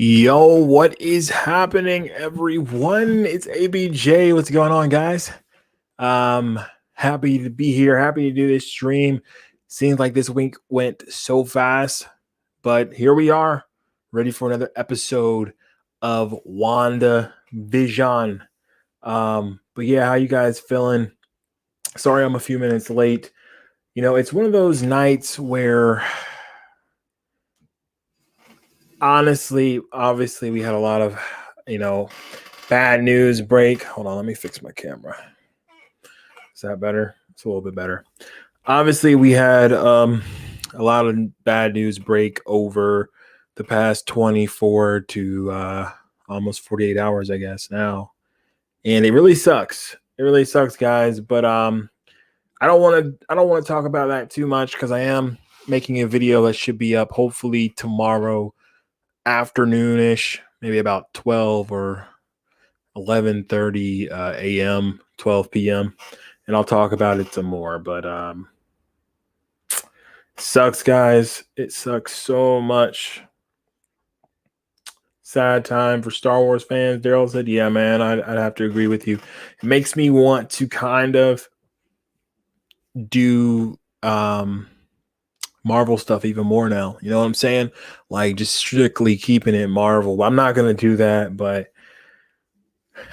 Yo, what is happening, everyone? It's ABJ. What's going on, guys? Um, Happy to be here. Happy to do this stream. Seems like this week went so fast, but here we are, ready for another episode of WandaVision. But yeah, how you guys feeling? Sorry, I'm a few minutes late. It's one of those nights where honestly, obviously, we had a lot of, bad news break. Hold on, let me fix my camera. Is that better? It's a little bit better. Obviously, we had a lot of bad news break over the past 24 to almost 48 hours, I guess now, and it really sucks. It really sucks, guys. But I don't want to talk about that too much because I am making a video that should be up hopefully tomorrow afternoonish, maybe about 12 or 11:30 a.m., 12 p.m. and I'll talk about it some more. But sucks, guys. It sucks so much. Sad time for Star Wars fans. Daryl said, "Yeah, man, I'd have to agree with you. It makes me want to kind of do Marvel stuff even more now. You know what I'm saying? Like just strictly keeping it Marvel. I'm not gonna do that, but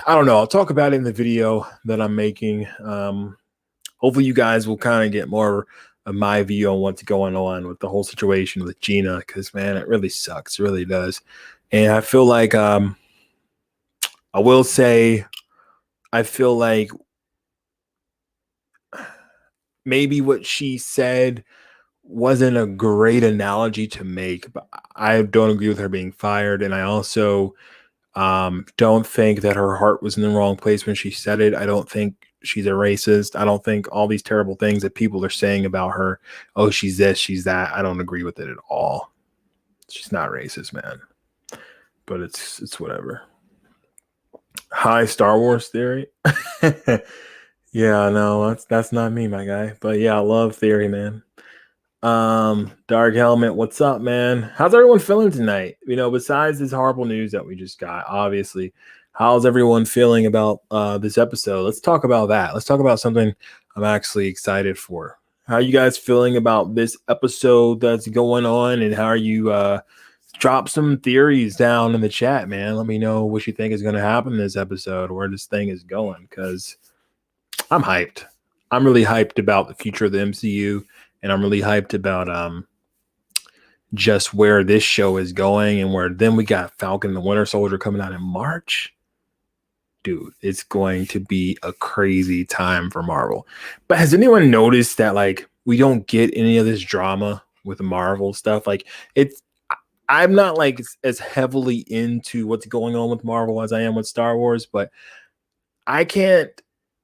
I don't know. I'll talk about it in the video that I'm making. Hopefully, you guys will kind of get more of my view on what's going on with the whole situation with Gina, because man, it really sucks. It really does. And I feel like I will say, I feel like maybe what she said wasn't a great analogy to make, but I don't agree with her being fired. And I also don't think that her heart was in the wrong place when she said it. I don't think she's a racist. I don't think all these terrible things that people are saying about her, oh, she's this, she's that. I don't agree with it at all. She's not racist, man. But it's whatever. Hi, Star Wars theory. Yeah, no, that's not me, my guy. But yeah, I love theory, man. Dark Helmet, what's up, man? How's everyone feeling tonight? Besides this horrible news that we just got, obviously, how's everyone feeling about this episode? Let's talk about that. Let's talk about something I'm actually excited for. How are you guys feeling about this episode that's going on, and how are you drop some theories down in the chat, man? Let me know what you think is going to happen in this episode, where this thing is going, because I'm hyped. I'm really hyped about the future of the MCU. And I'm really hyped about just where this show is going, and where then we got Falcon and the Winter Soldier coming out in March. Dude, it's going to be a crazy time for Marvel. But has anyone noticed that like we don't get any of this drama with Marvel stuff? Like I'm not like as heavily into what's going on with Marvel as I am with Star Wars, but I can't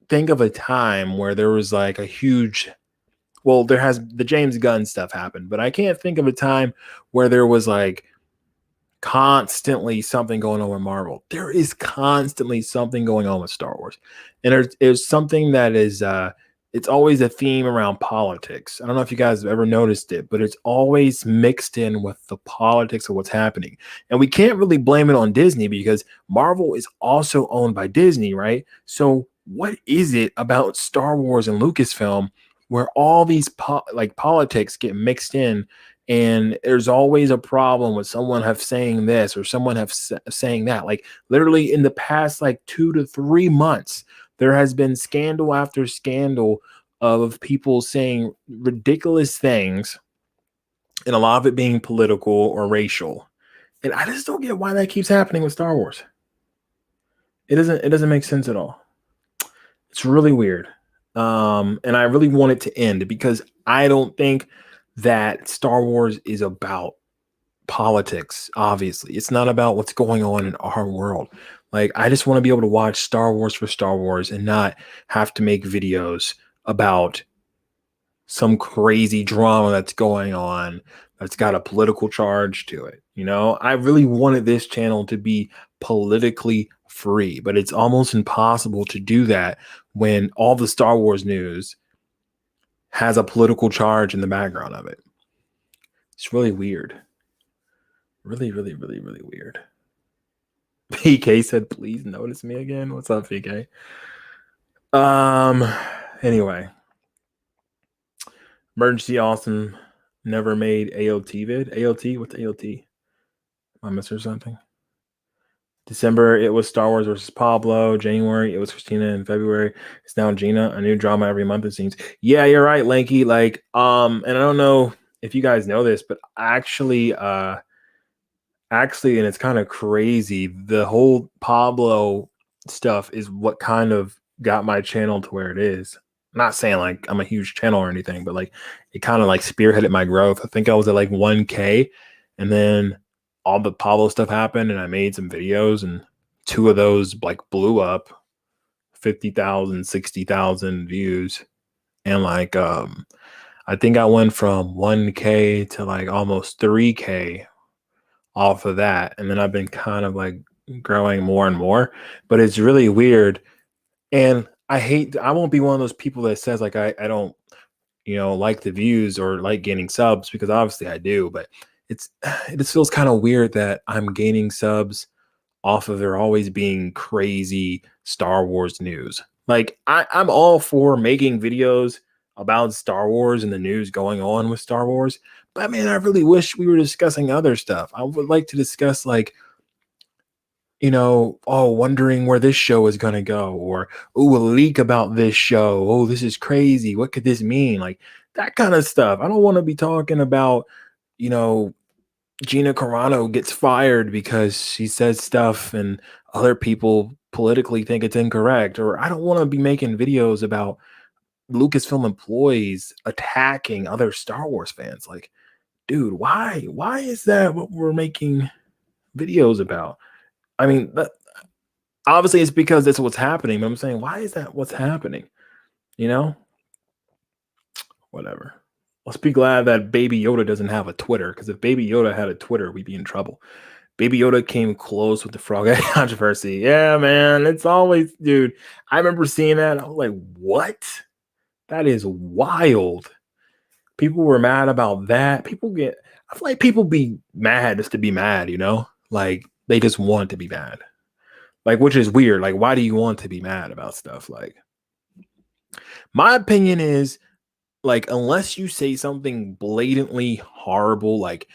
think of a time where there was like a huge, well, there has the James Gunn stuff happened, but I can't think of a time where there was like constantly something going on with Marvel. There is constantly something going on with Star Wars. And there's something that is it's always a theme around politics. I don't know if you guys have ever noticed it, but it's always mixed in with the politics of what's happening. And we can't really blame it on Disney because Marvel is also owned by Disney, right? So what is it about Star Wars and Lucasfilm where all these politics get mixed in, and there's always a problem with someone have saying this or someone have saying that? Like literally in the past like 2 to 3 months, there has been scandal after scandal of people saying ridiculous things, and a lot of it being political or racial. And I just don't get why that keeps happening with Star Wars. It doesn't make sense at all. It's really weird. And I really want it to end because I don't think that Star Wars is about politics. Obviously, it's not about what's going on in our world. Like, I just want to be able to watch Star Wars for Star Wars and not have to make videos about some crazy drama that's going on that's got a political charge to it. I really wanted this channel to be politically free, but it's almost impossible to do that when all the Star Wars news has a political charge in the background of it. It's really weird. Really, really, really, really weird. PK said, "Please notice me again." What's up, PK? Um. Anyway, emergency awesome. Never made AOT vid. AOT. What's AOT? Am I missing something? December, it was Star Wars versus Pablo. January, it was Christina. In February, it's now Gina. A new drama every month, it seems. Yeah, you're right, Lanky. Like, and I don't know if you guys know this, but actually, and it's kind of crazy. The whole Pablo stuff is what kind of got my channel to where it is. I'm not saying like I'm a huge channel or anything, but like it kind of like spearheaded my growth. I think I was at like 1K, and then all the Pablo stuff happened, and I made some videos, and two of those like blew up, 50,000, 60,000 views, and like I think I went from 1K to like almost 3K off of that. And then I've been kind of like growing more and more, but it's really weird. And I won't be one of those people that says like, I don't, like the views or like gaining subs, because obviously I do, but it just feels kind of weird that I'm gaining subs off of there always being crazy Star Wars news. Like I'm all for making videos about Star Wars and the news going on with Star Wars. But man, I really wish we were discussing other stuff. I would like to discuss like, wondering where this show is gonna go, or oh, a leak about this show. Oh, this is crazy. What could this mean? Like that kind of stuff. I don't want to be talking about, you know, Gina Carano gets fired because she says stuff and other people politically think it's incorrect. Or I don't want to be making videos about Lucasfilm employees attacking other Star Wars fans. Like, dude, why? Why is that what we're making videos about? I mean, obviously it's because that's what's happening. But I'm saying, why is that what's happening? You know, whatever. Let's be glad that Baby Yoda doesn't have a Twitter, because if Baby Yoda had a Twitter, we'd be in trouble. Baby Yoda came close with the frog egg controversy. Yeah, man. It's always, dude. I remember seeing that. I was like, what? That is wild. People were mad about that. I feel like people be mad just to be mad, Like they just want to be mad. Like, which is weird. Like, why do you want to be mad about stuff? Like, my opinion is, like, unless you say something blatantly horrible, like,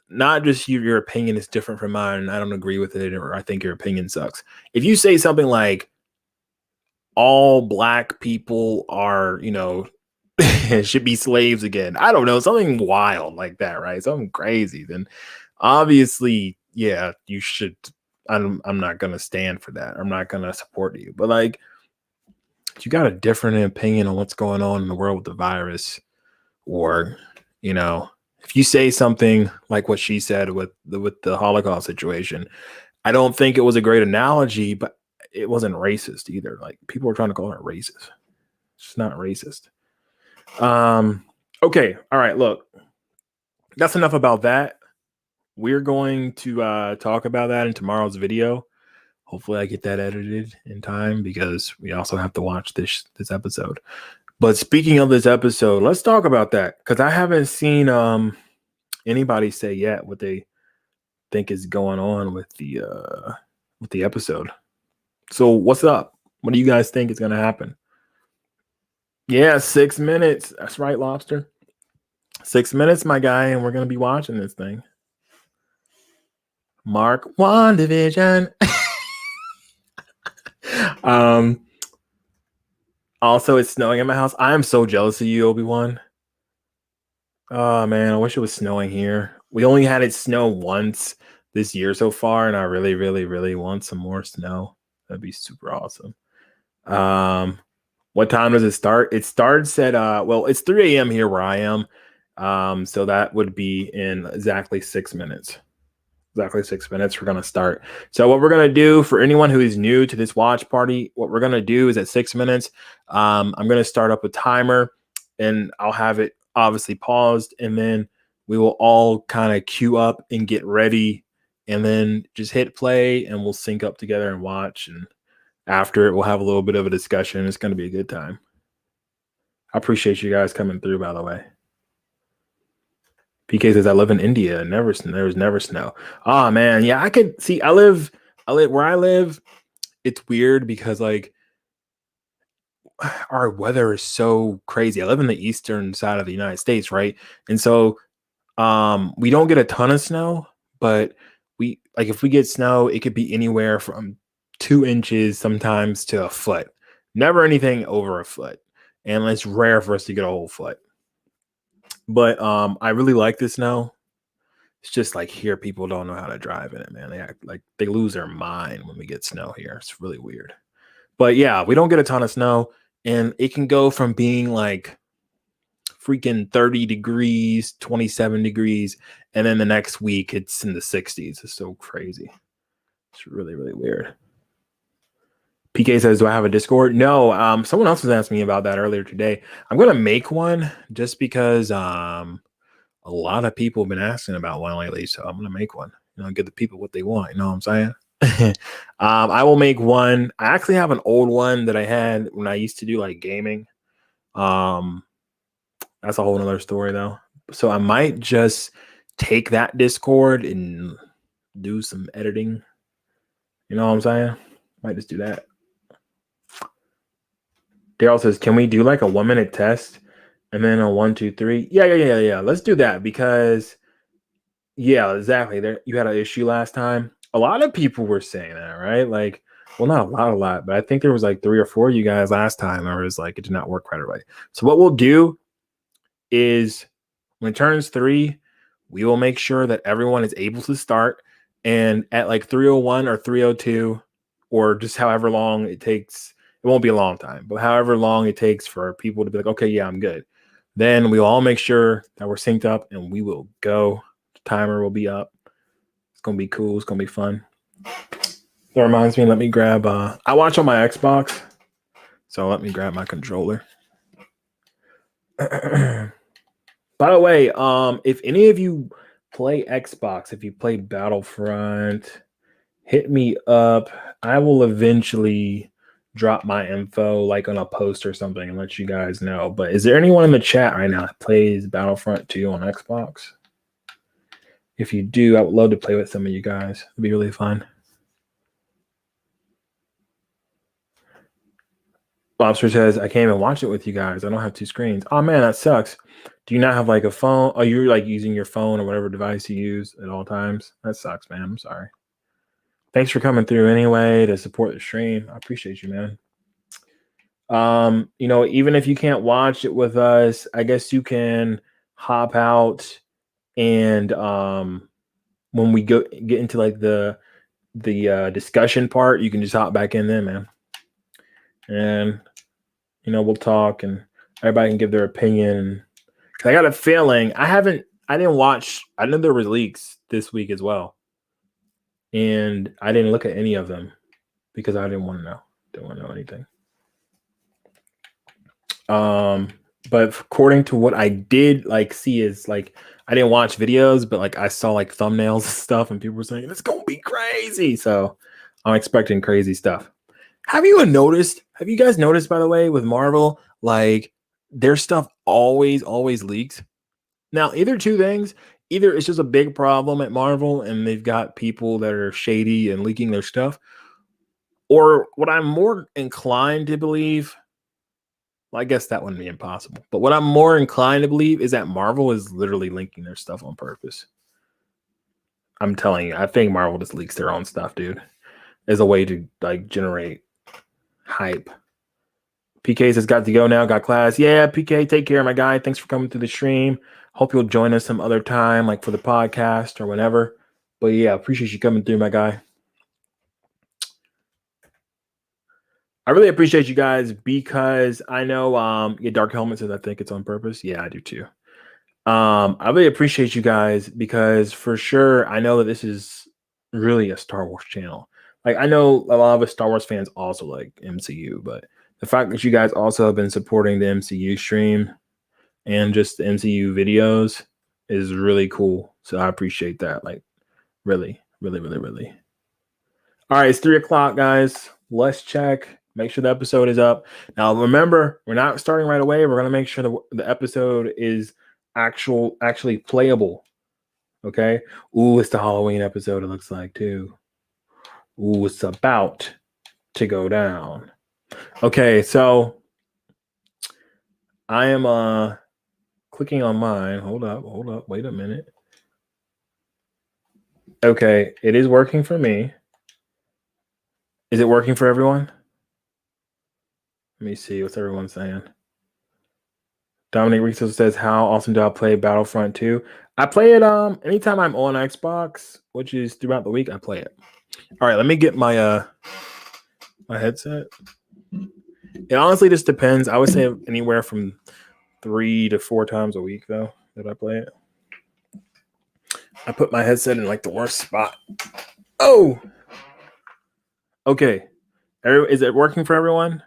not just your opinion is different from mine, I don't agree with it, or I think your opinion sucks. If you say something like all black people are, should be slaves again, I don't know, something wild like that, right? Something crazy, then obviously, yeah, you should. I'm not gonna stand for that. I'm not gonna support you. But like, if you got a different opinion on what's going on in the world with the virus, or if you say something like what she said with the Holocaust situation, I don't think it was a great analogy, but it wasn't racist either. Like people were trying to call it racist. It's not racist. Okay, all right, look, that's enough about that. We're going to talk about that in tomorrow's video. Hopefully I get that edited in time, because we also have to watch this episode. But speaking of this episode, let's talk about that, because I haven't seen anybody say yet what they think is going on with the episode. So what's up? What do you guys think is going to happen? Yeah, 6 minutes. That's right, Lobster. 6 minutes, my guy, and we're going to be watching this thing. Mark WandaVision. Also, it's snowing at my house. I am so jealous of you, Obi-Wan. Oh man, I wish it was snowing here. We only had it snow once this year so far, and I really, really, really want some more snow. That'd be super awesome. What time does it start? It starts at well, it's 3 a.m. here where I am. So that would be in exactly 6 minutes. Exactly 6 minutes. We're gonna start. So what we're gonna do, for anyone who is new to this watch party, what we're gonna do is at 6 minutes, I'm gonna start up a timer, and I'll have it obviously paused, and then we will all kind of queue up and get ready, and then just hit play, and we'll sync up together and watch. And after it, we'll have a little bit of a discussion. It's gonna be a good time. I appreciate you guys coming through, by the way. PK says I live in India. There's never snow. Oh man, yeah, I could see. I live where I live. It's weird because like our weather is so crazy. I live in the eastern side of the United States, right? And so we don't get a ton of snow, but we like if we get snow, it could be anywhere from 2 inches sometimes to a foot. Never anything over a foot. And it's rare for us to get a whole foot. But I really like the snow. It's just like here people don't know how to drive in it, man. They act like they lose their mind when we get snow here. It's really weird. But yeah, we don't get a ton of snow, and it can go from being like freaking 30 degrees, 27 degrees, and then the next week it's in the 60s. It's so crazy. It's really, really weird. PK says, do I have a Discord? No, someone else was asking me about that earlier today. I'm gonna make one just because a lot of people have been asking about one lately, so I'm gonna make one. Give the people what they want. You know what I'm saying? I will make one. I actually have an old one that I had when I used to do like gaming. That's a whole nother story though. So I might just take that Discord and do some editing. You know what I'm saying? Might just do that. Daryl says, can we do like a 1-minute test and then a 1, 2, 3? Yeah. Let's do that because yeah, exactly. There you had an issue last time. A lot of people were saying that, right? Like, well, not a lot, but I think there was like 3 or 4 of you guys last time. Or it was like it did not work quite right. So what we'll do is when it turns 3, we will make sure that everyone is able to start. And at like 3:01 or 3:02, or just however long it takes, it won't be a long time, but however long it takes for people to be like, okay, yeah, I'm good. Then we will all make sure that we're synced up and we will go. The timer will be up. It's gonna be cool. It's gonna be fun. That reminds me, let me grab I watch on my Xbox. So let me grab my controller. By the way, if any of you play Xbox, if you play Battlefront, hit me up. I will eventually drop my info like on a post or something and let you guys know. But is there anyone in the chat right now that plays Battlefront 2 on Xbox? If you do, I would love to play with some of you guys. It'd be really fun. Lobster says, I can't even watch it with you guys. I don't have 2 screens. Oh man, that sucks. Do you not have like a phone? Oh, you're like using your phone or whatever device you use at all times? That sucks, man. I'm sorry. Thanks for coming through anyway to support the stream. I appreciate you, man. Even if you can't watch it with us, I guess you can hop out and when we get into like the discussion part, you can just hop back in there, man. And we'll talk and everybody can give their opinion. I got a feeling I didn't watch. I know there was leaks this week as well, and I didn't look at any of them because I didn't want to know. Didn't want to know anything. But according to what I did like see is like I didn't watch videos, but like I saw like thumbnails and stuff, and people were saying it's gonna be crazy. So I'm expecting crazy stuff. Have you guys noticed, by the way, with Marvel, like their stuff always leaks? Now, either two things. Either it's just a big problem at Marvel and they've got people that are shady and leaking their stuff, or what I'm more inclined to believe, well, I guess that wouldn't be impossible, but what I'm more inclined to believe is that Marvel is literally linking their stuff on purpose. I'm telling you, I think Marvel just leaks their own stuff, dude, as a way to like generate hype. PK says, got to go now, got class. Yeah, PK, take care, my guy. Thanks for coming through the stream. Hope you'll join us some other time, like for the podcast or whenever. But yeah, appreciate you coming through, my guy. I really appreciate you guys because I know Dark Helmet says I think it's on purpose. Yeah, I do too. I really appreciate you guys because for sure I know that this is really a Star Wars channel. Like I know a lot of us Star Wars fans also like MCU, but the fact that you guys also have been supporting the MCU stream and just the MCU videos is really cool. So I appreciate that. Like really. All right, it's 3:00, guys. Let's check. Make sure the episode is up. Now, remember, we're not starting right away. We're going to make sure the episode is actually playable. Okay. Ooh, it's the Halloween episode. It looks like too. Ooh, it's about to go down. Okay, so I am clicking on mine. Hold up, wait a minute. Okay, it is working for me. Is it working for everyone? Let me see what's everyone saying. Dominic Rizzo says, "How often do I play Battlefront 2?" I play it anytime I'm on Xbox, which is throughout the week. I play it. All right, let me get my my headset. It honestly just depends. I would say anywhere from 3 to 4 times a week though that I play it. I put my headset in like the worst spot. Oh, okay. Is it working for everyone?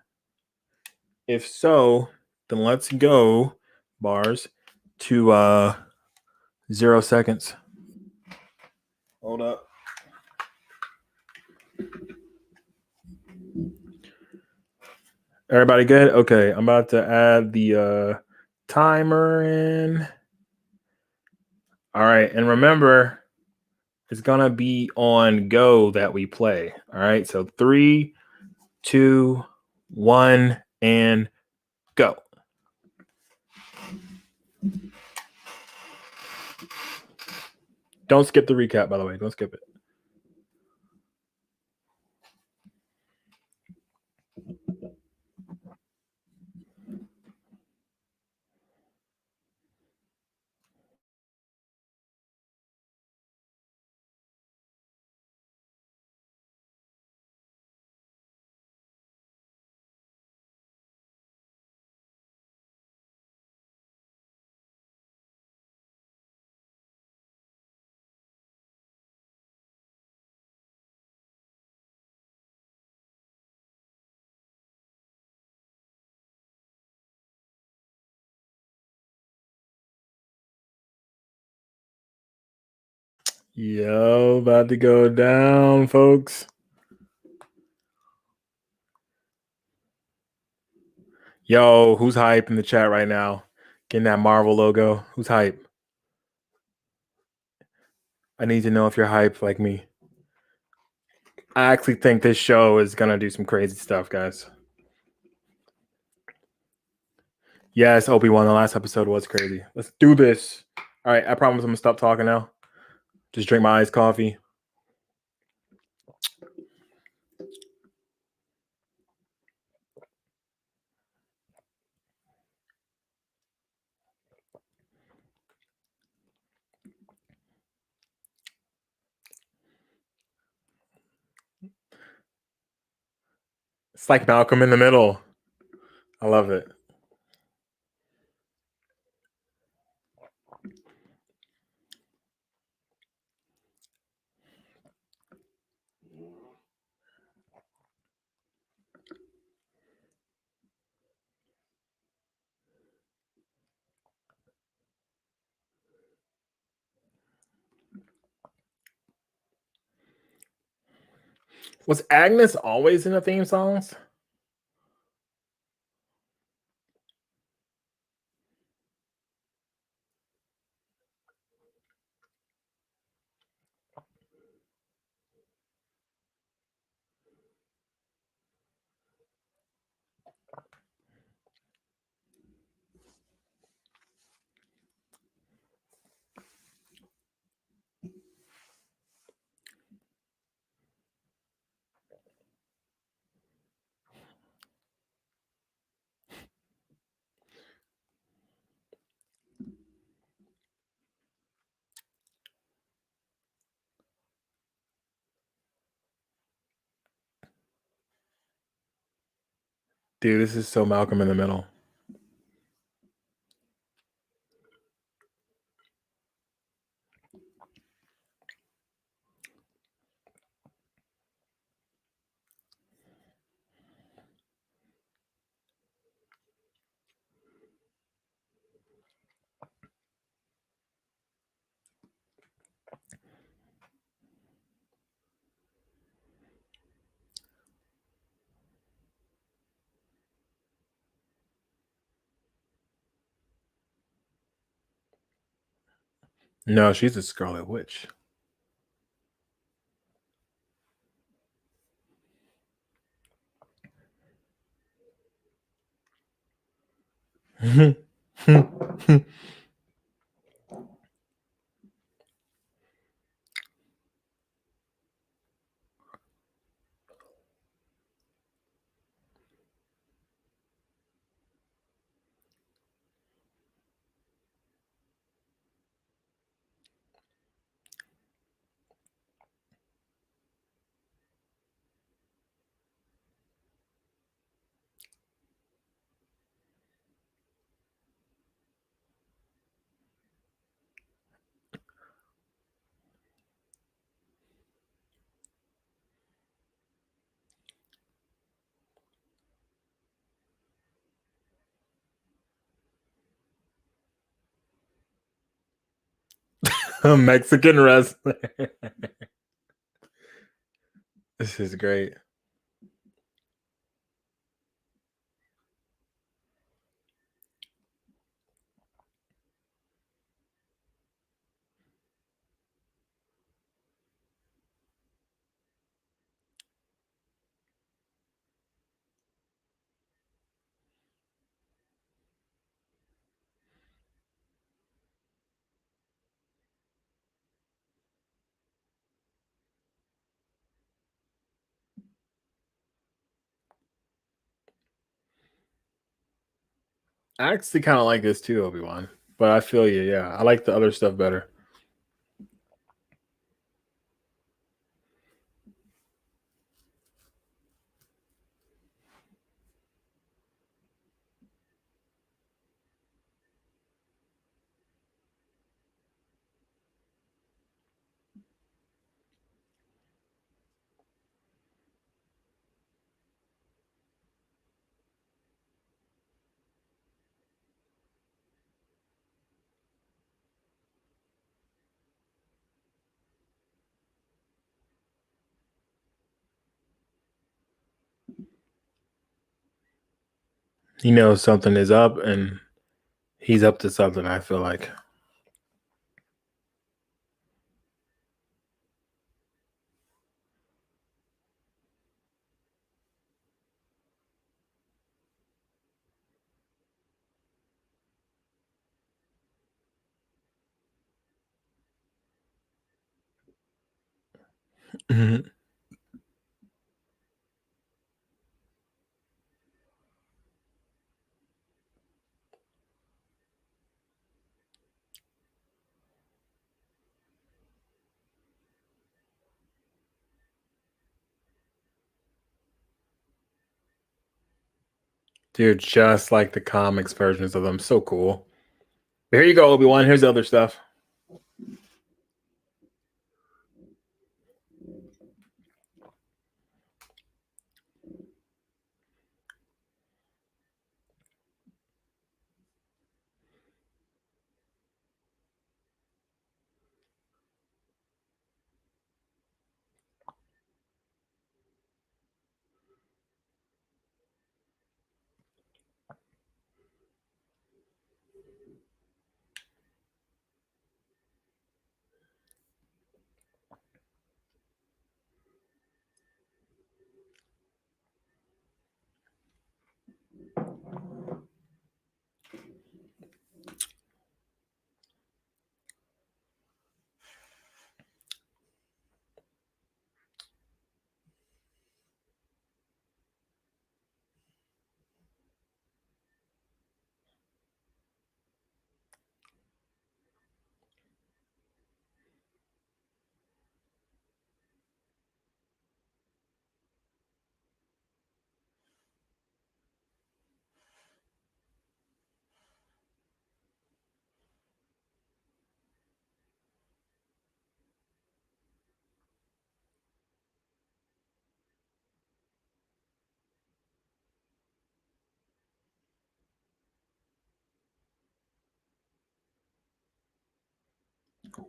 If so, then let's go bars to 0 seconds. Hold up. Everybody good? Okay, I'm about to add the timer in. All right, and remember, it's gonna be on go that we play. All right, so 3, 2, 1, and go. Don't skip the recap, by the way. Don't skip it. Yo, about to go down, folks. Yo, who's hype in the chat right now? Getting that Marvel logo. Who's hype? I need to know if you're hype like me. I actually think this show is gonna do some crazy stuff, guys. Yes, Obi-Wan, the last episode was crazy. Let's do this. All right, I promise I'm gonna stop talking now. Just drink my iced coffee. It's like Malcolm in the Middle. I love it. Was Agnes always in the theme songs? Dude, this is so Malcolm in the Middle. No, she's a Scarlet Witch. A Mexican wrestler. This is great. I actually kind of like this too, Obi-Wan. But I feel you, yeah. I like the other stuff better. He knows something is up and he's up to something, I feel like. Mhm. Dude, just like the comics versions of them. So cool. But here you go, Obi-Wan. Here's the other stuff.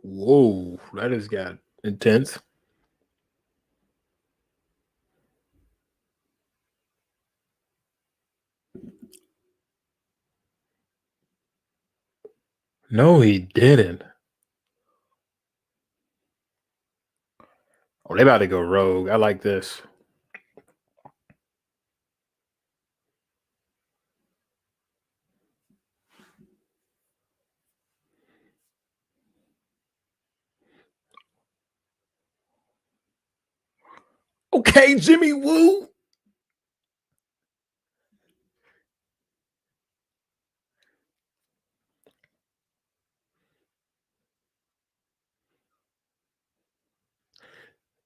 Whoa, that has got intense. No, he didn't. Oh, they about to go rogue. I like this. Okay, Jimmy Woo.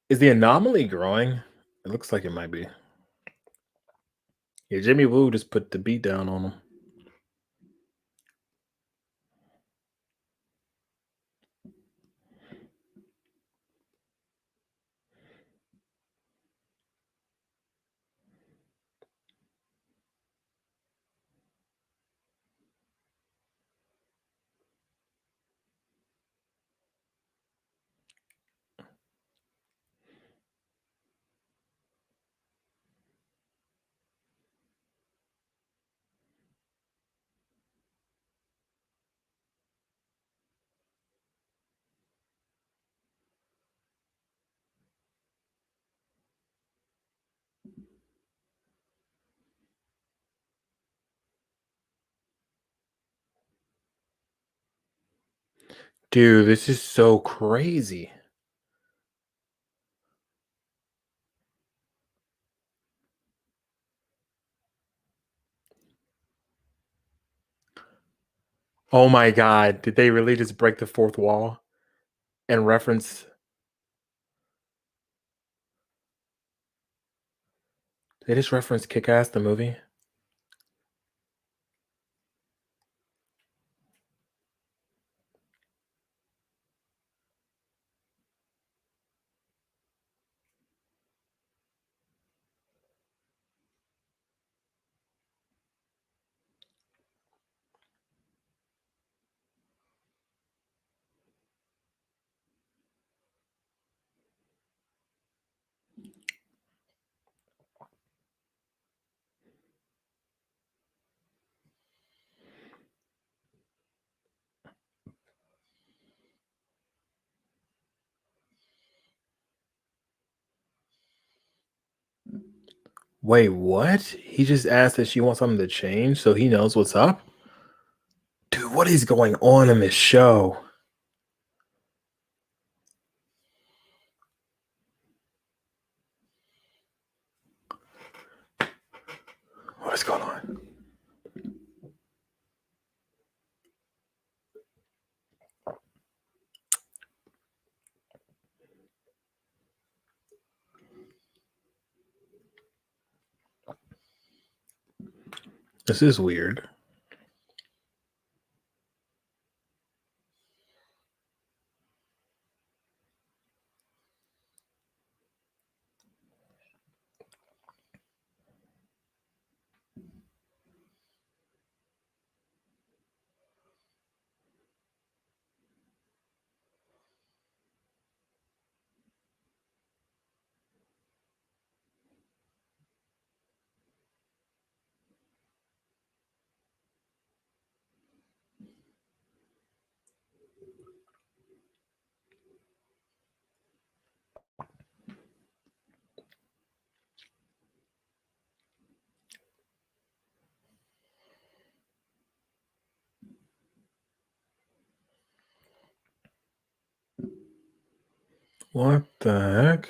Is the anomaly growing? It looks like it might be. Yeah, Jimmy Woo just put the beat down on him. Dude, this is so crazy. Oh my god, did they really just break the fourth wall and reference they just reference Kick-Ass the movie? Wait, what? He just asked if she wants something to change so he knows what's up? Dude, what is going on in this show? What is going on? This is weird. What the heck?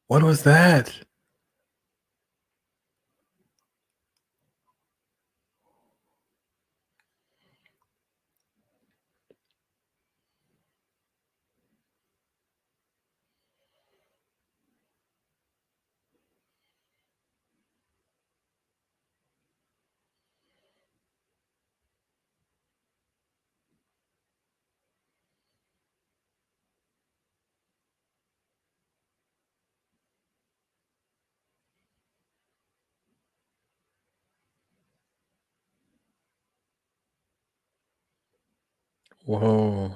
What was that? Whoa.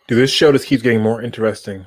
Dude, this show just keeps getting more interesting.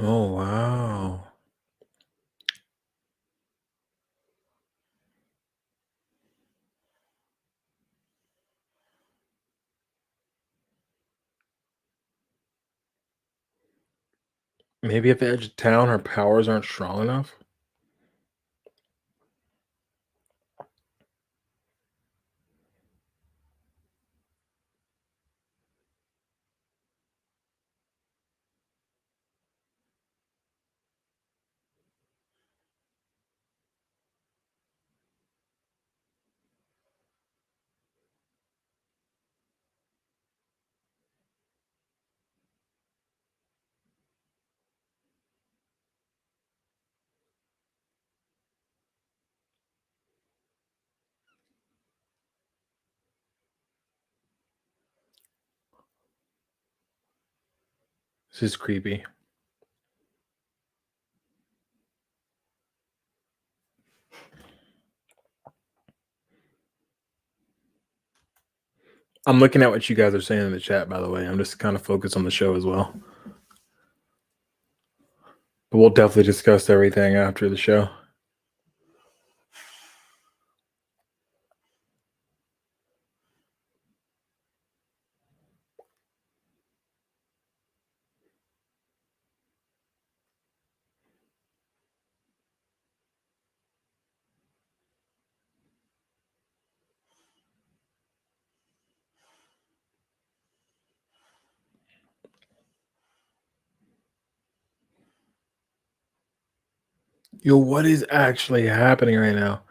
Oh, wow. Maybe at the edge of town, her powers aren't strong enough? This is creepy. I'm looking at what you guys are saying in the chat, by the way. I'm just kind of focused on the show as well. But we'll definitely discuss everything after the show. Yo, what is actually happening right now?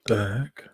The heck?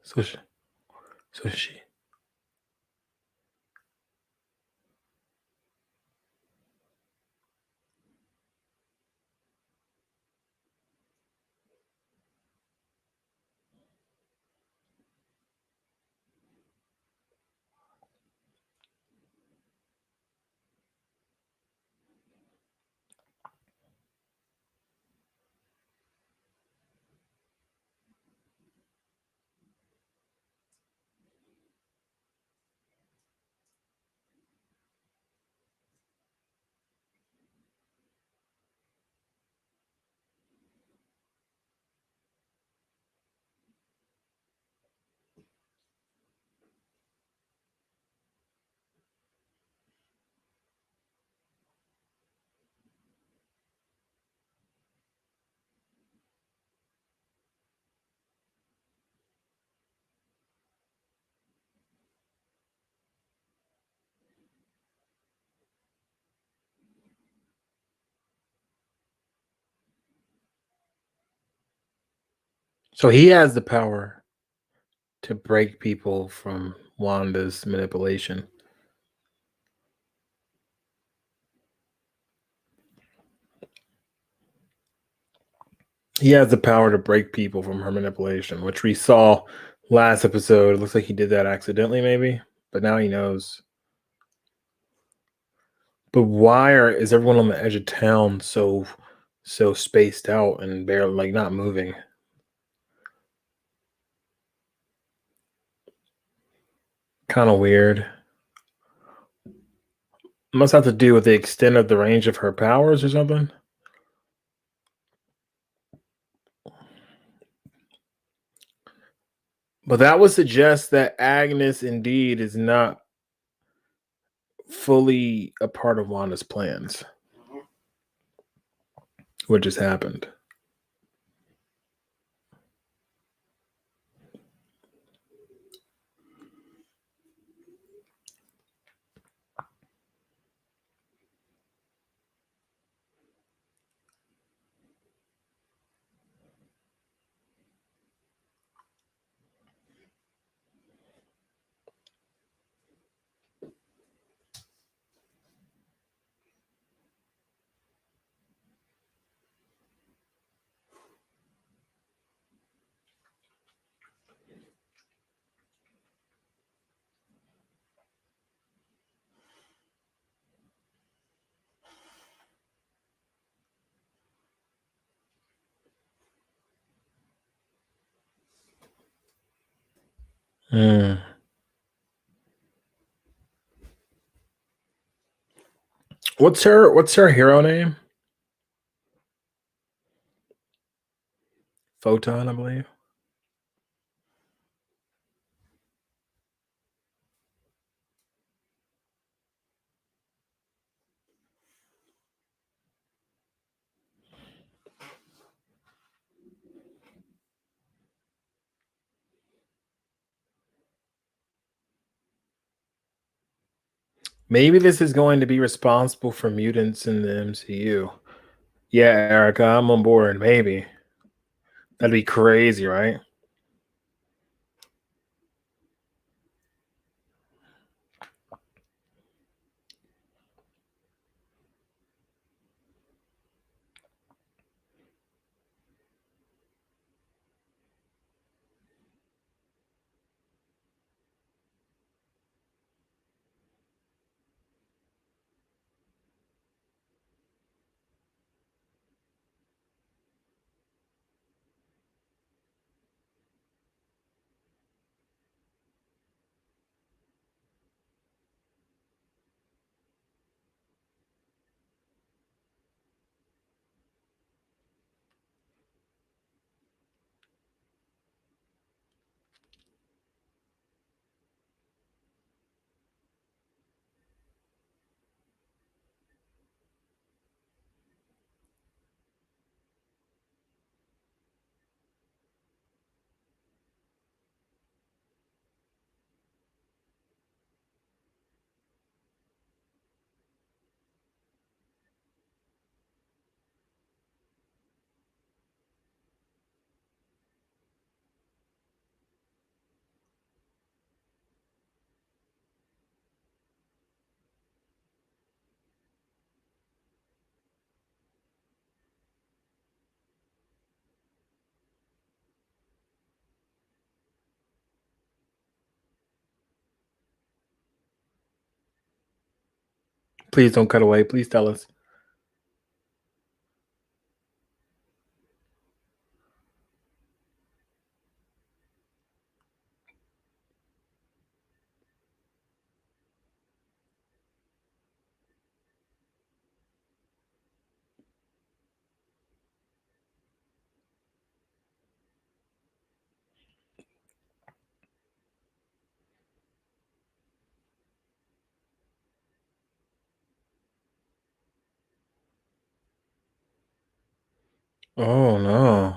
So she, so she. So he has the power to break people from Wanda's manipulation. He has the power to break people from her manipulation, which we saw last episode. It looks like he did that accidentally, maybe, but now he knows. But is everyone on the edge of town so spaced out and barely like not moving? Kind of weird. Must have to do with the extent of the range of her powers or something. But that would suggest that Agnes indeed is not fully a part of Wanda's plans. What just happened? Hmm. What's her hero name? Photon, I believe. Maybe this is going to be responsible for mutants in the MCU. Yeah, Erica, I'm on board. Maybe. That'd be crazy, right? Please don't cut away. Please tell us. Oh no.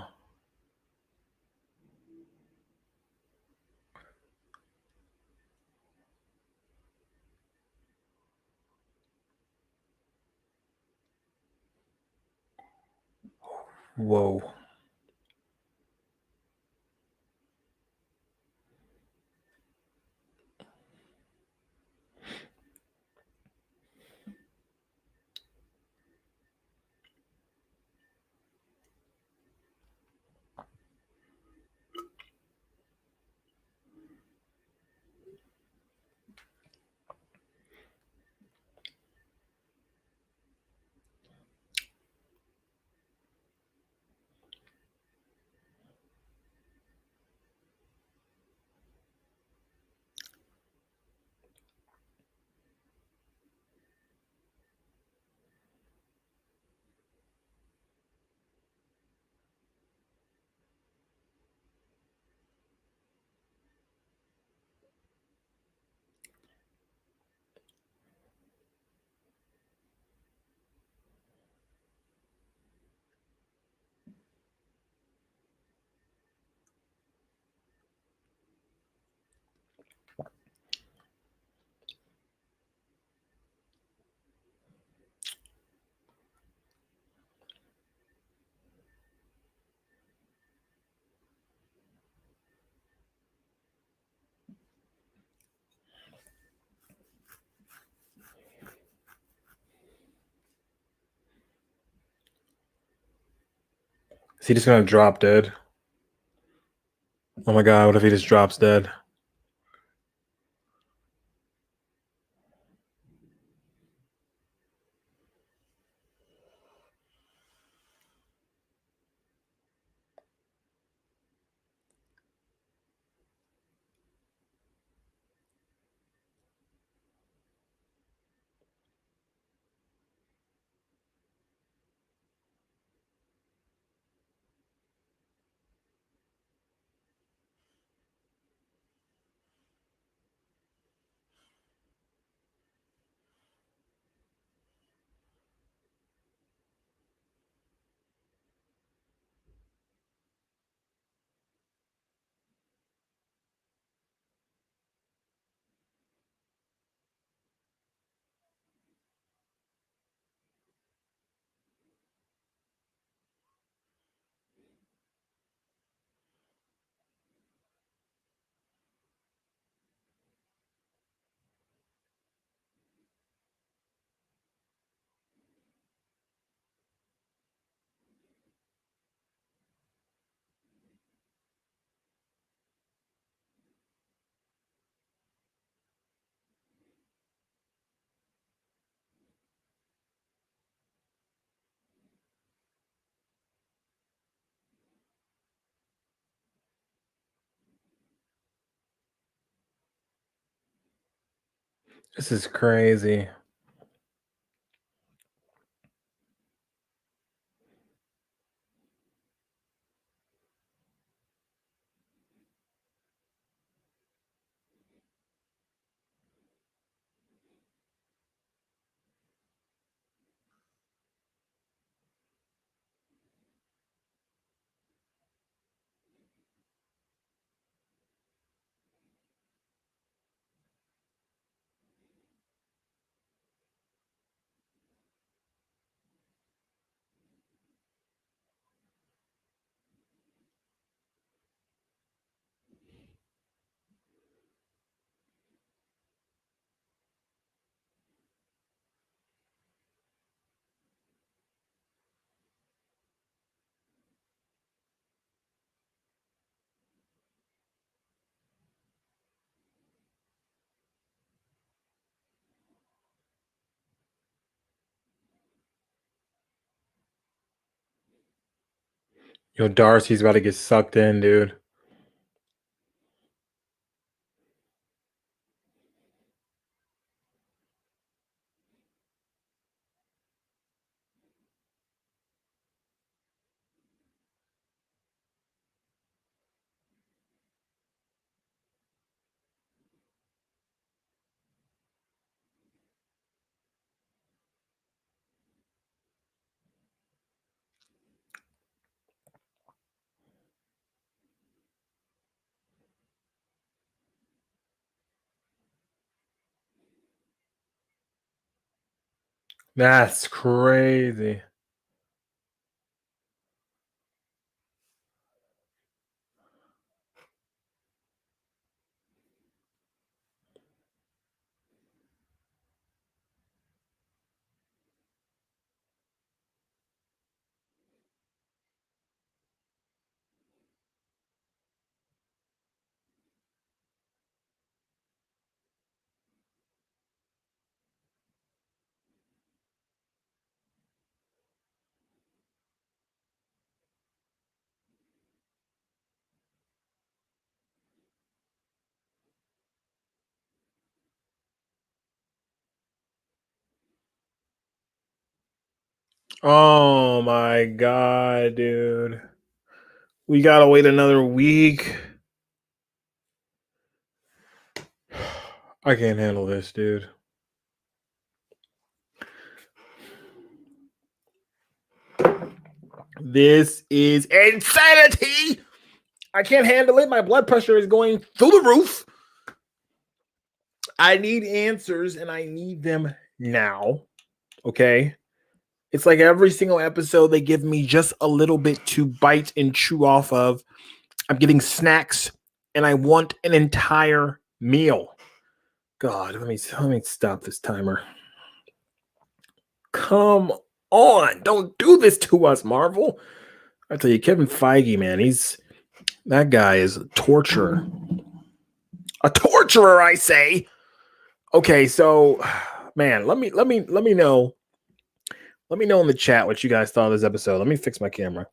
Whoa. Is he just gonna drop dead? Oh my god, what if he just drops dead? This is crazy. Yo, Darcy's about to get sucked in, dude. That's crazy. Oh my god, dude. We gotta wait another week. I can't handle this, dude. This is insanity. I can't handle it. My blood pressure is going through the roof. I need answers and I need them now. Okay. It's like every single episode, they give me just a little bit to bite and chew off of. I'm getting snacks and I want an entire meal. God, let me stop this timer. Come on. Don't do this to us, Marvel. I tell you, Kevin Feige, man, that guy is a torturer. A torturer, I say. Okay, so man, let me know. Let me know in the chat what you guys thought of this episode. Let me fix my camera.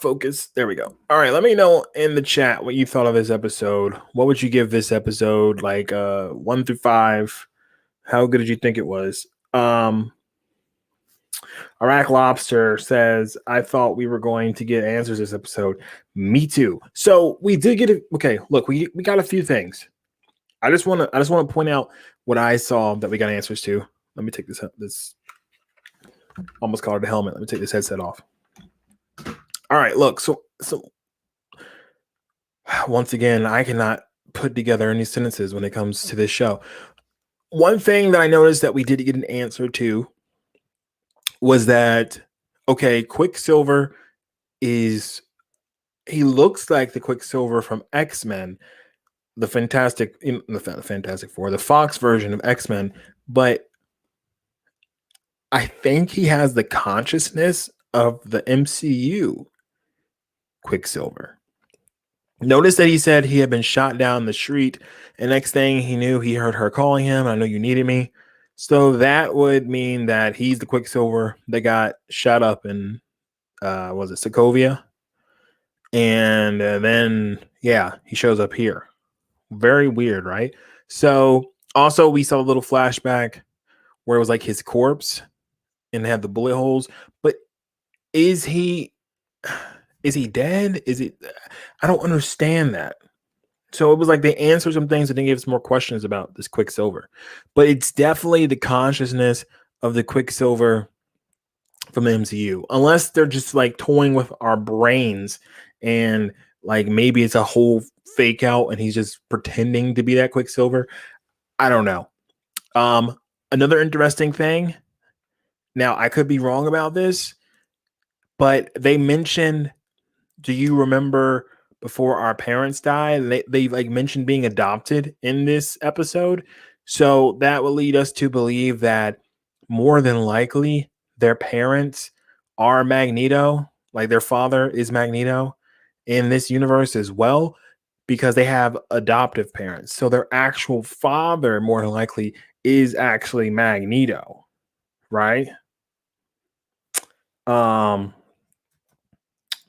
Focus. There we go. All right, let me know in the chat what you thought of this episode. What would you give this episode? Like 1 through 5. How good did you think it was? Iraq Lobster says, I thought we were going to get answers this episode. Me too. So we did get it. Okay, look, we got a few things. I just want to point out what I saw that we got answers to. Let me take this almost called it a helmet. Let me take this headset off. All right, look. So once again, I cannot put together any sentences when it comes to this show. One thing that I noticed that we did get an answer to was that, okay, Quicksilver he looks like the Quicksilver from X-Men, the Fantastic Four, the Fox version of X-Men, but I think he has the consciousness of the MCU Quicksilver. Notice that he said he had been shot down the street, and next thing he knew, he heard her calling him, I know you needed me. So that would mean that he's the Quicksilver that got shot up in, was it Sokovia? And then, yeah, he shows up here. Very weird, right? So also we saw a little flashback where it was like his corpse and they had the bullet holes. But is he dead? I don't understand that. So it was like they answered some things and then gave us more questions about this Quicksilver. But it's definitely the consciousness of the Quicksilver from the MCU. Unless they're just like toying with our brains and like maybe it's a whole fake out and he's just pretending to be that Quicksilver. I don't know. Another interesting thing. Now, I could be wrong about this, but they mentioned, do you remember before our parents died, they like mentioned being adopted in this episode. So that will lead us to believe that more than likely their parents are Magneto, like their father is Magneto in this universe as well, because they have adoptive parents. So their actual father, more than likely, is actually Magneto, right?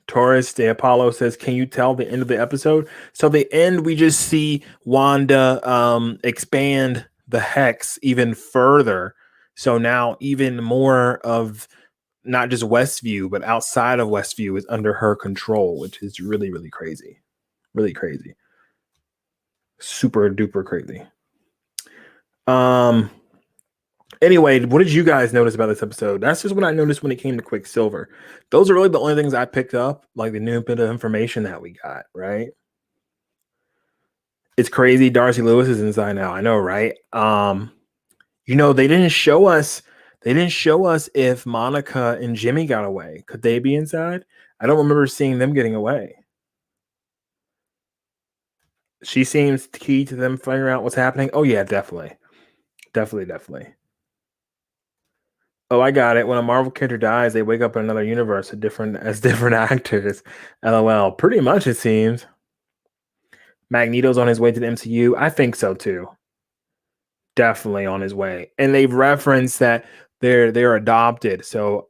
Taurus de Apollo says, can you tell the end of the episode? So the end, we just see Wanda expand the hex even further. So now even more of not just Westview, but outside of Westview is under her control, which is really, really crazy. Really crazy. Super duper crazy. Anyway, what did you guys notice about this episode? That's just what I noticed when it came to Quicksilver. Those are really the only things I picked up, like the new bit of information that we got, right? It's crazy. Darcy Lewis is inside now. I know, right? They didn't show us if Monica and Jimmy got away. Could they be inside? I don't remember seeing them getting away. She seems key to them figuring out what's happening. Oh yeah, definitely. Definitely. Oh, I got it. When a Marvel character dies, they wake up in another universe as different actors. LOL. Pretty much, it seems. Magneto's on his way to the MCU. I think so too. Definitely on his way. And they've referenced that they're adopted. So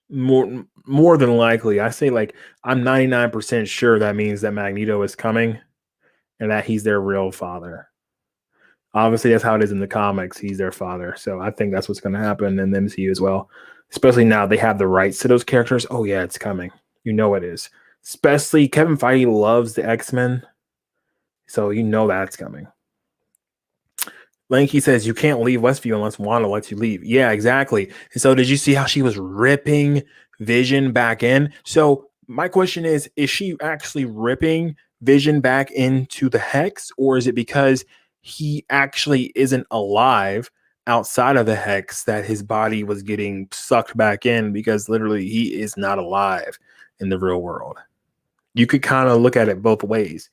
more than likely, I say like I'm 99% sure that means that Magneto is coming and that he's their real father. Obviously, that's how it is in the comics. He's their father. So I think that's what's going to happen in the MCU as well. Especially now they have the rights to those characters. Oh, yeah, it's coming. You know it is. Especially Kevin Feige loves the X-Men. So you know that's coming. Lanky says, you can't leave Westview unless Wanda lets you leave. Yeah, exactly. And so did you see how she was ripping Vision back in? So my question is she actually ripping Vision back into the Hex? Or is it because he actually isn't alive outside of the Hex that his body was getting sucked back in, because literally he is not alive in the real world? You could kind of look at it both ways.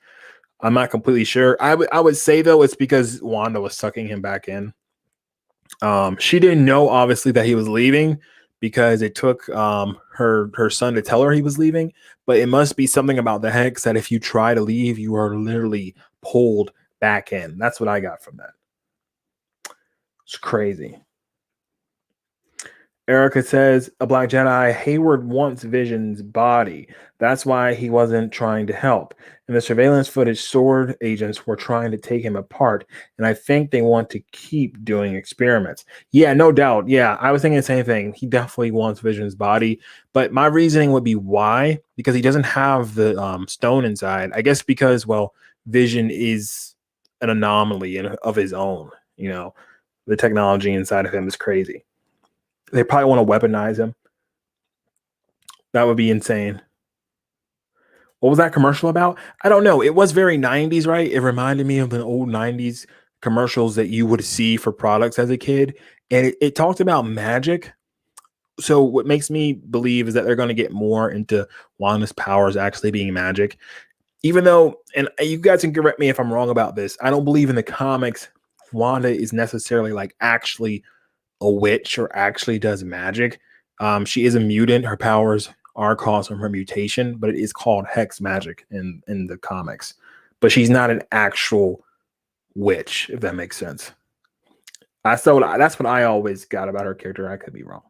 I'm not completely sure. I would say though it's because Wanda was sucking him back in. She didn't know obviously that he was leaving because it took her son to tell her he was leaving. But it must be something about the hex that if you try to leave, you are literally pulled back in. That's what I got from that. It's crazy. Erica says, a Black Jedi, Hayward wants Vision's body. That's why he wasn't trying to help. In the surveillance footage, sword agents were trying to take him apart. And I think they want to keep doing experiments. Yeah, no doubt. Yeah, I was thinking the same thing. He definitely wants Vision's body. But my reasoning would be why? Because he doesn't have the stone inside. I guess because, well, Vision is an anomaly of his own. You know, the technology inside of him is crazy. They probably want to weaponize him. That would be insane. What was that commercial about? I don't know. It was very 90s, right? It reminded me of the old 90s commercials that you would see for products as a kid. And it talked about magic. So what makes me believe is that they're going to get more into Wanda's powers actually being magic. Even though, and you guys can correct me if I'm wrong about this, I don't believe in the comics Wanda is necessarily like actually a witch or actually does magic. She is a mutant. Her powers are caused from her mutation, but it is called hex magic in the comics. But she's not an actual witch, if that makes sense. That's what I always got about her character. I could be wrong.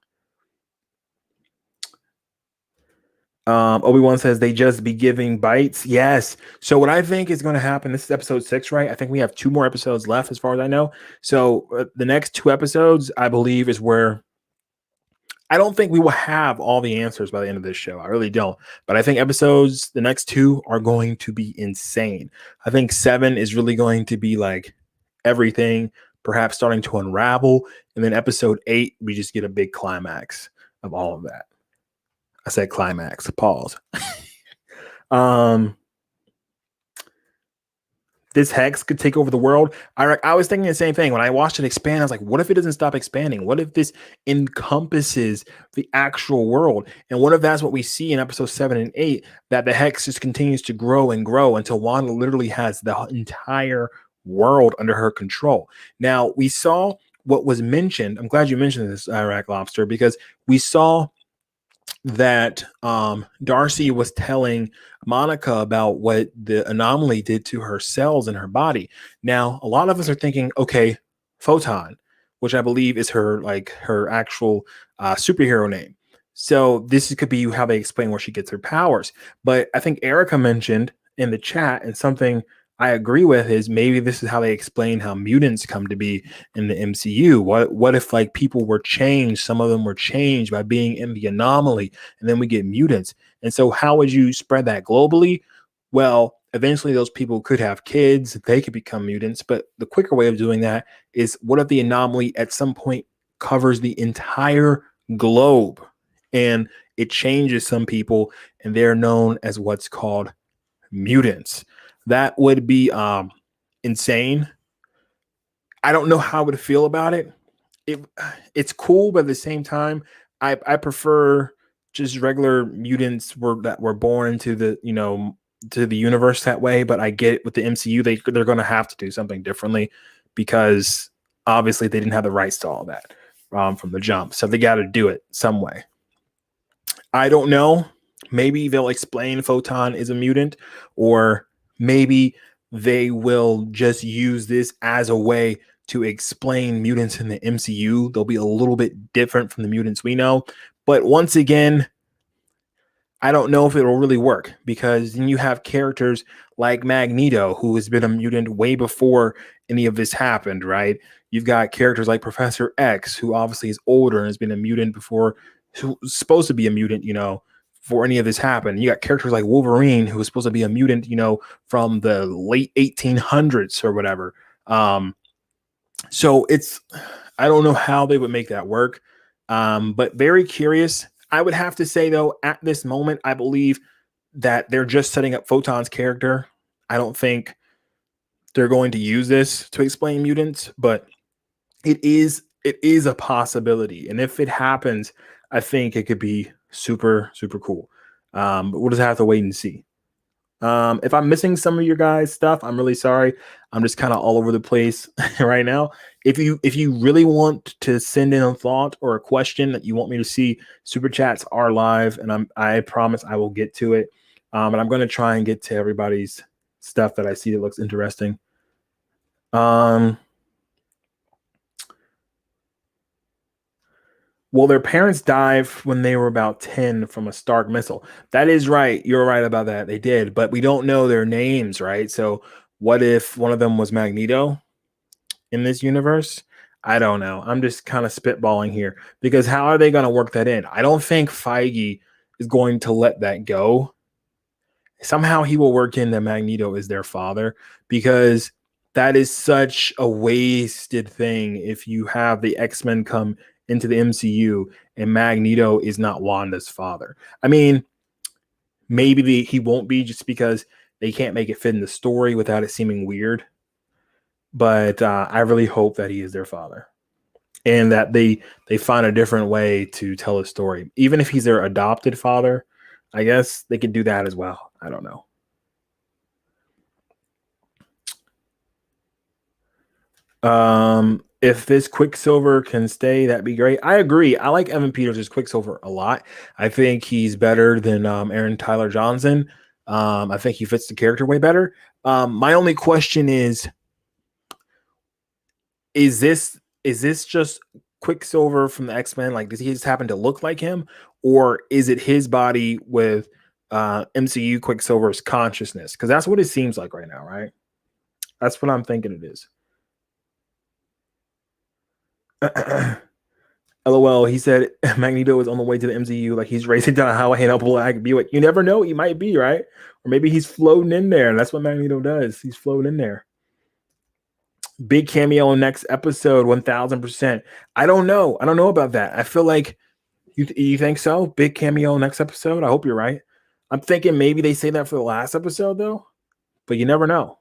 Obi-Wan says they just be giving bites. Yes. So what I think is going to happen, this is episode 6, right? I think we have 2 more episodes left as far as I know. So the next 2 episodes, I believe, is where I don't think we will have all the answers by the end of this show. I really don't. But I think the next 2 are going to be insane. I think 7 is really going to be like everything perhaps starting to unravel. And then episode 8, we just get a big climax of all of that. I said climax. Pause. This hex could take over the world. I was thinking the same thing when I watched it expand. I was like, what if it doesn't stop expanding? What if this encompasses the actual world? And what if that's what we see in episode 7 and 8, that the hex just continues to grow and grow until Wanda literally has the entire world under her control. Now, we saw what was mentioned. I'm glad you mentioned this, Iraq Lobster, because we saw that Darcy was telling Monica about what the anomaly did to her cells in her body. Now, a lot of us are thinking, okay, Photon, which I believe is her actual superhero name. So this could be how they explain where she gets her powers. But I think Erica mentioned in the chat, and something I agree with is maybe this is how they explain how mutants come to be in the MCU. What if like people were changed? Some of them were changed by being in the anomaly, and then we get mutants. And so how would you spread that globally? Well, eventually those people could have kids, they could become mutants. But the quicker way of doing that is, what if the anomaly at some point covers the entire globe and it changes some people and they're known as what's called mutants? That would be insane. I don't know how I would feel about it. It's cool, but at the same time, I prefer just regular mutants that were born into the to the universe that way. But I get it, with the MCU, they're going to have to do something differently because obviously they didn't have the rights to all that from the jump, so they got to do it some way. I don't know. Maybe they'll explain Photon is a mutant, or maybe they will just use this as a way to explain mutants in the MCU. They'll be a little bit different from the mutants we know. But once again, I don't know if it'll really work, because then you have characters like Magneto, who has been a mutant way before any of this happened, right? You've got characters like Professor X, who obviously is older and has been a mutant before, who's supposed to be a mutant, before any of this happened. You got characters like Wolverine, who was supposed to be a mutant, from the late 1800s or whatever. So I don't know how they would make that work, but very curious. I would have to say, though, at this moment, I believe that they're just setting up Photon's character. I don't think they're going to use this to explain mutants, but it is a possibility. And if it happens, I think it could be super, super cool. But we'll just have to wait and see. If I'm missing some of your guys' stuff, I'm really sorry. I'm just kind of all over the place right now. if you really want to send in a thought or a question that you want me to see, super chats are live, and I promise I will get to it. And I'm going to try and get to everybody's stuff that I see that looks interesting. Well, their parents died when they were about 10 from a Stark missile. That is right. You're right about that. They did, but we don't know their names, right? So, what if one of them was Magneto in this universe? I don't know. I'm just kind of spitballing here because how are they going to work that in? I don't think Feige is going to let that go. Somehow he will work in that Magneto is their father because that is such a wasted thing if you have the X-Men come into the MCU and Magneto is not Wanda's father. I mean, maybe he won't be just because they can't make it fit in the story without it seeming weird. But I really hope that he is their father and that they find a different way to tell a story. Even if he's their adopted father, I guess they could do that as well. I don't know. If this Quicksilver can stay, that'd be great. I agree. I like Evan Peters as Quicksilver a lot. I think he's better than Aaron Tyler Johnson. I think he fits the character way better. My only question is this just Quicksilver from the X-Men? Like, does he just happen to look like him, or is it his body with MCU Quicksilver's consciousness? Because that's what it seems like right now, right? That's what I'm thinking it is. LOL, he said Magneto is on the way to the MCU, like he's racing down a highway in a black Buick. You never know, he might be, right? Or maybe he's floating in there, and that's what Magneto does. He's floating in there. Big cameo next episode, 1000%. I don't know. I don't know about that. I feel like you think so? Big cameo next episode? I hope you're right. I'm thinking maybe they say that for the last episode, though, but you never know.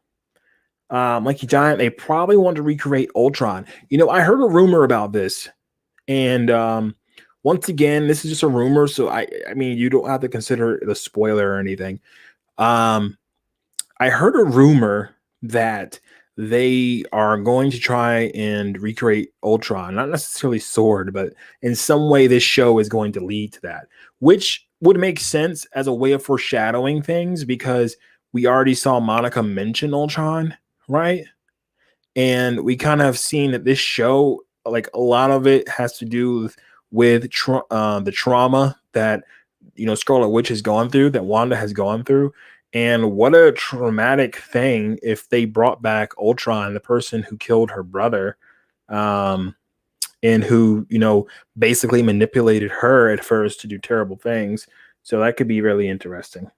Mikey Giant, they probably want to recreate Ultron. I heard a rumor about this. And once again, this is just a rumor, so I mean, you don't have to consider it a spoiler or anything. I heard a rumor that they are going to try and recreate Ultron, not necessarily Sword, but in some way this show is going to lead to that, which would make sense as a way of foreshadowing things because we already saw Monica mention Ultron, right? And we kind of seen that this show, like a lot of it has to do with the trauma that Scarlet Witch has gone through, that Wanda has gone through. And what a traumatic thing if they brought back Ultron, the person who killed her brother, and who basically manipulated her at first to do terrible things. So that could be really interesting.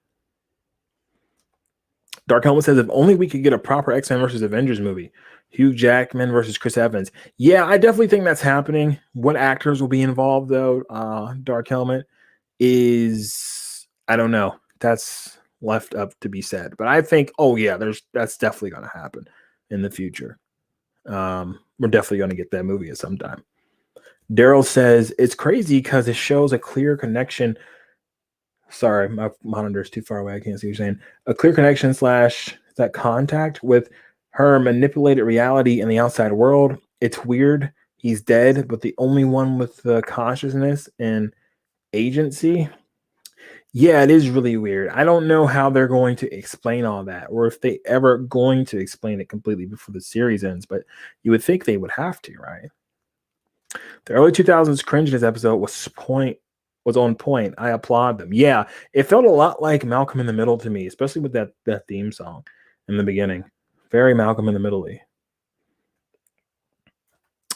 Dark Helmet says, if only we could get a proper X-Men versus Avengers movie. Hugh Jackman versus Chris Evans. Yeah, I definitely think that's happening. What actors will be involved, though, Dark Helmet, is, I don't know. That's left up to be said. But I think, oh, yeah, that's definitely going to happen in the future. We're definitely going to get that movie at some time. Daryl says, it's crazy because it shows a clear connection. Sorry, my monitor is too far away. I can't see what you're saying. A clear connection / that contact with her manipulated reality in the outside world. It's weird. He's dead, but the only one with the consciousness and agency. Yeah, it is really weird. I don't know how they're going to explain all that, or if they ever going to explain it completely before the series ends, but you would think they would have to, right? The early 2000s cringiness episode was on point. I applaud them. Yeah, it felt a lot like Malcolm in the Middle to me, especially with that theme song in the beginning. Very Malcolm in the Middle-y.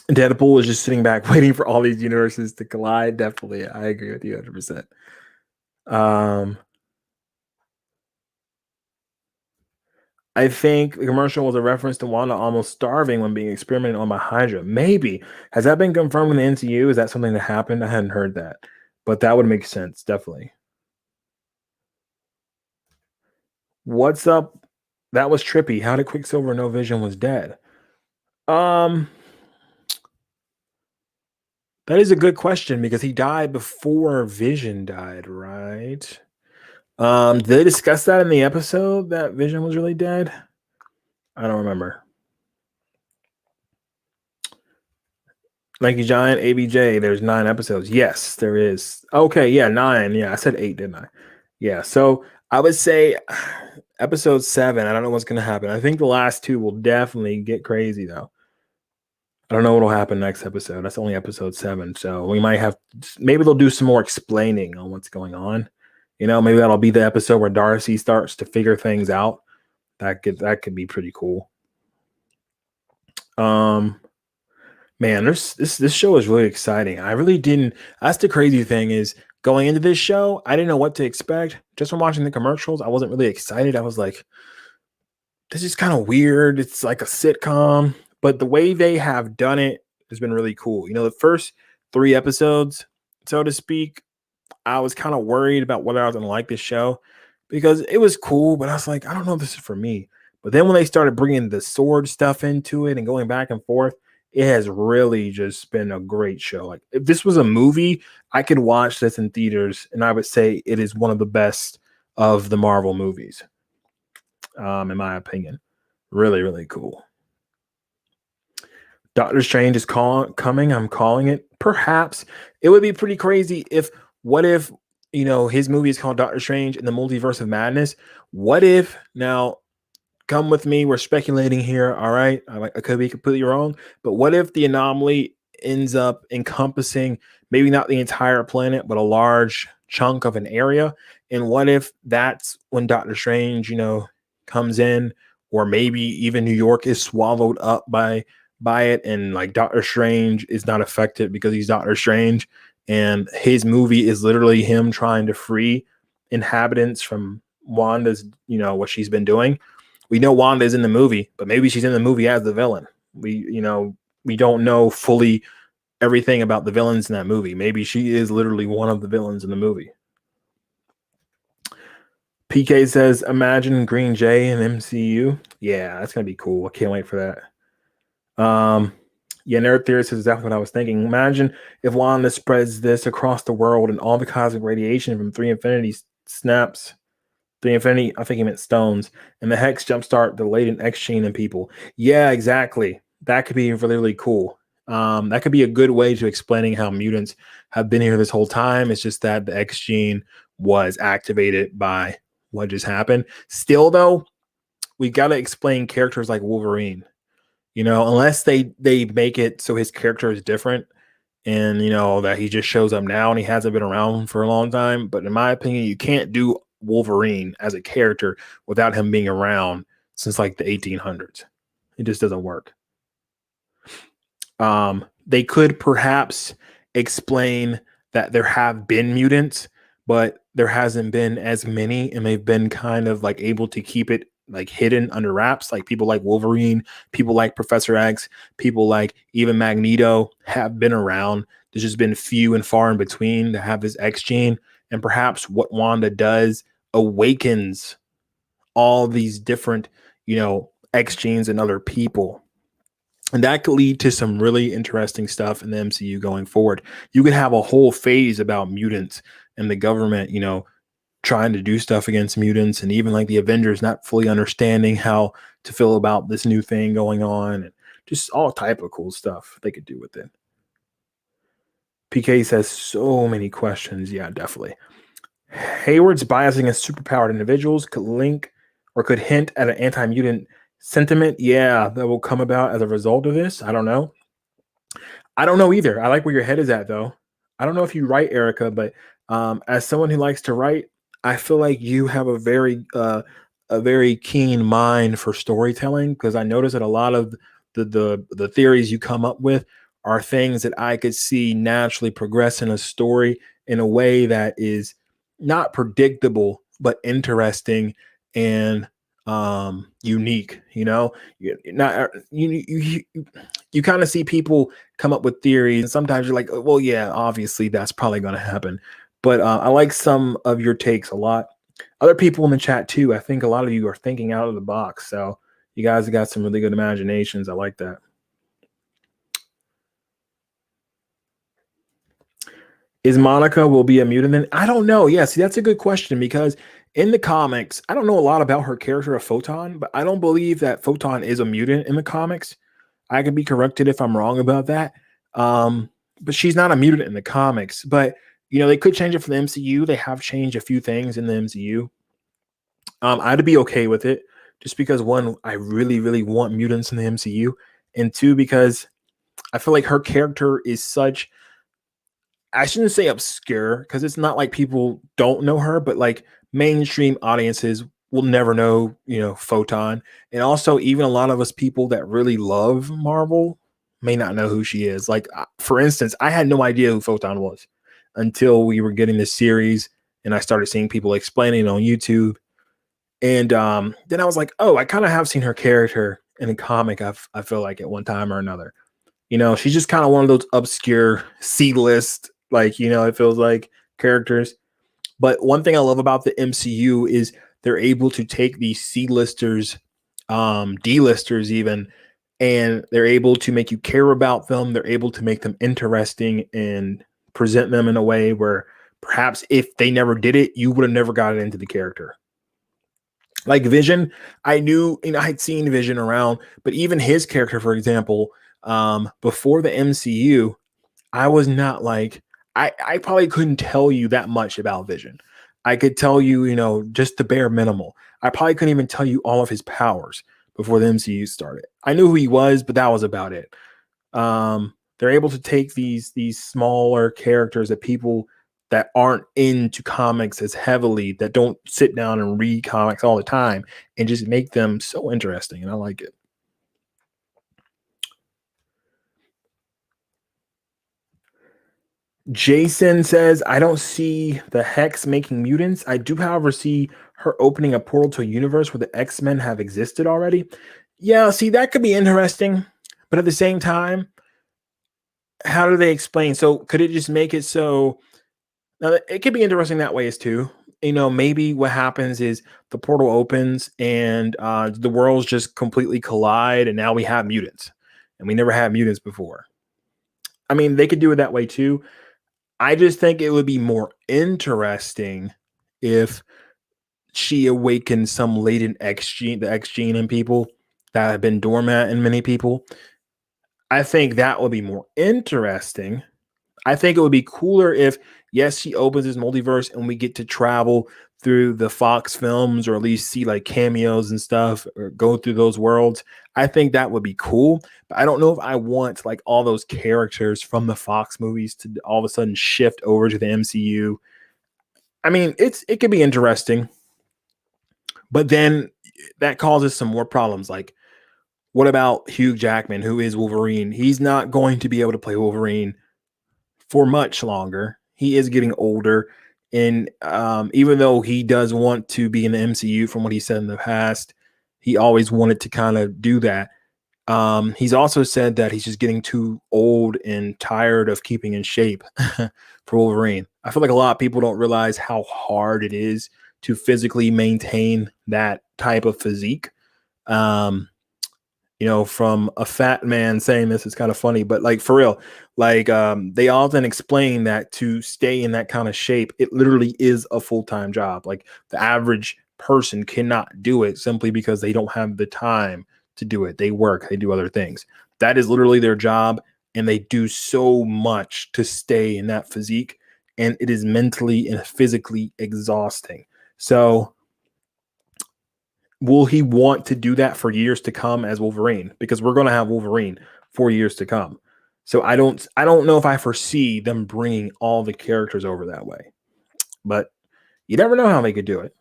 Deadpool is just sitting back waiting for all these universes to collide. Definitely. I agree with you 100%. I think the commercial was a reference to Wanda almost starving when being experimented on by Hydra. Maybe. Has that been confirmed in the NCU? Is that something that happened? I hadn't heard that. But that would make sense, definitely. What's up? That was trippy. How did Quicksilver know Vision was dead? That is a good question because he died before Vision died, right? Did they discuss that in the episode that Vision was really dead? I don't remember. Lanky Giant, ABJ. There's 9 episodes. Yes, there is. Okay, yeah, 9. Yeah, I said 8, didn't I? Yeah. So I would say episode 7. I don't know what's gonna happen. I think the last two will definitely get crazy though. I don't know what'll happen next episode. That's only episode 7, so we might have maybe they'll do some more explaining on what's going on. Maybe that'll be the episode where Darcy starts to figure things out. That could be pretty cool. Um, Man, this show is really exciting. I really didn't. That's the crazy thing is going into this show, I didn't know what to expect. Just from watching the commercials, I wasn't really excited. I was like, this is kind of weird. It's like a sitcom, but the way they have done it has been really cool. The first 3 episodes, so to speak, I was kind of worried about whether I was going to like this show because it was cool, but I was like, I don't know if this is for me. But then when they started bringing the sword stuff into it and going back and forth, it has really just been a great show. Like if this was a movie, I could watch this in theaters, and I would say it is one of the best of the Marvel movies, in my opinion. Really, really cool. Doctor Strange is coming. I'm calling it. Perhaps it would be pretty crazy if. What if his movie is called Doctor Strange in the Multiverse of Madness? What if now? Come with me. We're speculating here. All right, I could be completely wrong, but what if the anomaly ends up encompassing maybe not the entire planet, but a large chunk of an area? And what if that's when Doctor Strange, comes in, or maybe even New York is swallowed up by it, and like Doctor Strange is not affected because he's Doctor Strange, and his movie is literally him trying to free inhabitants from Wanda's, what she's been doing. We know Wanda is in the movie, but maybe she's in the movie as the villain. We don't know fully everything about the villains in that movie. Maybe she is literally one of the villains in the movie. PK says, imagine Green Jay in MCU. Yeah, that's gonna be cool. I can't wait for that. Yeah, Nerd Theorist says exactly what I was thinking. Imagine if Wanda spreads this across the world and all the cosmic radiation from 3 Infinity snaps. 3 Infinity, I think he meant stones, and the Hex jumpstart the latent X gene in people. Yeah, exactly. That could be really, really cool. That could be a good way to explaining how mutants have been here this whole time. It's just that the X gene was activated by what just happened. Still, though, we got to explain characters like Wolverine. Unless they make it so his character is different, and that he just shows up now and he hasn't been around for a long time. But in my opinion, you can't do Wolverine as a character without him being around since like the 1800s. It just doesn't work. They could perhaps explain that there have been mutants, but there hasn't been as many, and they've been kind of like able to keep it like hidden under wraps. Like people like Wolverine, people like Professor X, people like even Magneto have been around. There's just been few and far in between to have this X gene, and perhaps what Wanda does awakens all these different, X genes in other people. And that could lead to some really interesting stuff in the MCU going forward. You could have a whole phase about mutants and the government, trying to do stuff against mutants, and even like the Avengers not fully understanding how to feel about this new thing going on, and just all type of cool stuff they could do with it. PK says so many questions. Yeah, definitely. Hayward's biasing as superpowered individuals could link or could hint at an anti-mutant sentiment. Yeah, that will come about as a result of this. I don't know. I don't know either. I like where your head is at, though. I don't know if you write, Erica, but as someone who likes to write, I feel like you have a very keen mind for storytelling, because I notice that a lot of the theories you come up with are things that I could see naturally progress in a story in a way that is not predictable but interesting and unique. Not you kind of see people come up with theories, and sometimes you're like, well, yeah, obviously that's probably going to happen. But I like some of your takes a lot. Other people in the chat too. I think a lot of you are thinking out of the box. So you guys have got some really good imaginations. I like that. Is Monica will be a mutant then? I don't know. Yeah, see, that's a good question, because in the comics, I don't know a lot about her character of Photon, but I don't believe that Photon is a mutant in the comics. I could be corrected if I'm wrong about that. Um, but she's not a mutant in the comics. But they could change it for the MCU. They have changed a few things in the MCU. I'd be okay with it, just because one, I really, really want mutants in the MCU, and two, because I feel like her character is such, I shouldn't say obscure, because it's not like people don't know her, but like mainstream audiences will never know, Photon. And also, even a lot of us people that really love Marvel may not know who she is. Like, for instance, I had no idea who Photon was until we were getting this series and I started seeing people explaining it on YouTube. And then I was like, oh, I kind of have seen her character in a comic, I feel like, at one time or another. She's just kind of one of those obscure C list, like, it feels like characters. But one thing I love about the MCU is they're able to take these C-listers, D-listers even, and they're able to make you care about them. They're able to make them interesting and present them in a way where perhaps if they never did it, you would have never gotten into the character. Like Vision, I knew, I had seen Vision around, but even his character, for example, before the MCU, I was not like, I probably couldn't tell you that much about Vision. I could tell you, just the bare minimal. I probably couldn't even tell you all of his powers before the MCU started. I knew who he was, but that was about it. They're able to take these smaller characters that people that aren't into comics as heavily, that don't sit down and read comics all the time, and just make them so interesting. And I like it. Jason says, I don't see the Hex making mutants. I do, however, see her opening a portal to a universe where the X-Men have existed already. Yeah, see, that could be interesting. But at the same time, how do they explain? So could it just make it so now it could be interesting that way as too. Maybe what happens is the portal opens and the worlds just completely collide, and now we have mutants, and we never had mutants before. I mean, they could do it that way too. I just think it would be more interesting if she awakened some latent X gene, the X gene in people that have been dormant in many people. I think that would be more interesting. I think it would be cooler if, yes, she opens this multiverse and we get to travel through the Fox films, or at least see like cameos and stuff, or go through those worlds. I think that would be cool. But I don't know if I want like all those characters from the Fox movies to all of a sudden shift over to the MCU. I mean, it could be interesting, but then that causes some more problems. Like, what about Hugh Jackman, who is Wolverine? He's not going to be able to play Wolverine for much longer. He is getting older. And even though he does want to be in the MCU, from what he said in the past, he always wanted to kind of do that. He's also said that he's just getting too old and tired of keeping in shape for Wolverine. I feel like a lot of people don't realize how hard it is to physically maintain that type of physique. Um, from a fat man saying this is kind of funny, but like for real, like they often explain that to stay in that kind of shape, it literally is a full-time job. Like the average person cannot do it simply because they don't have the time to do it. They work, they do other things. That is literally their job, and they do so much to stay in that physique, and it is mentally and physically exhausting. So will he want to do that for years to come as Wolverine? Because we're going to have Wolverine for years to come. So I don't know if I foresee them bringing all the characters over that way. But you never know how they could do it.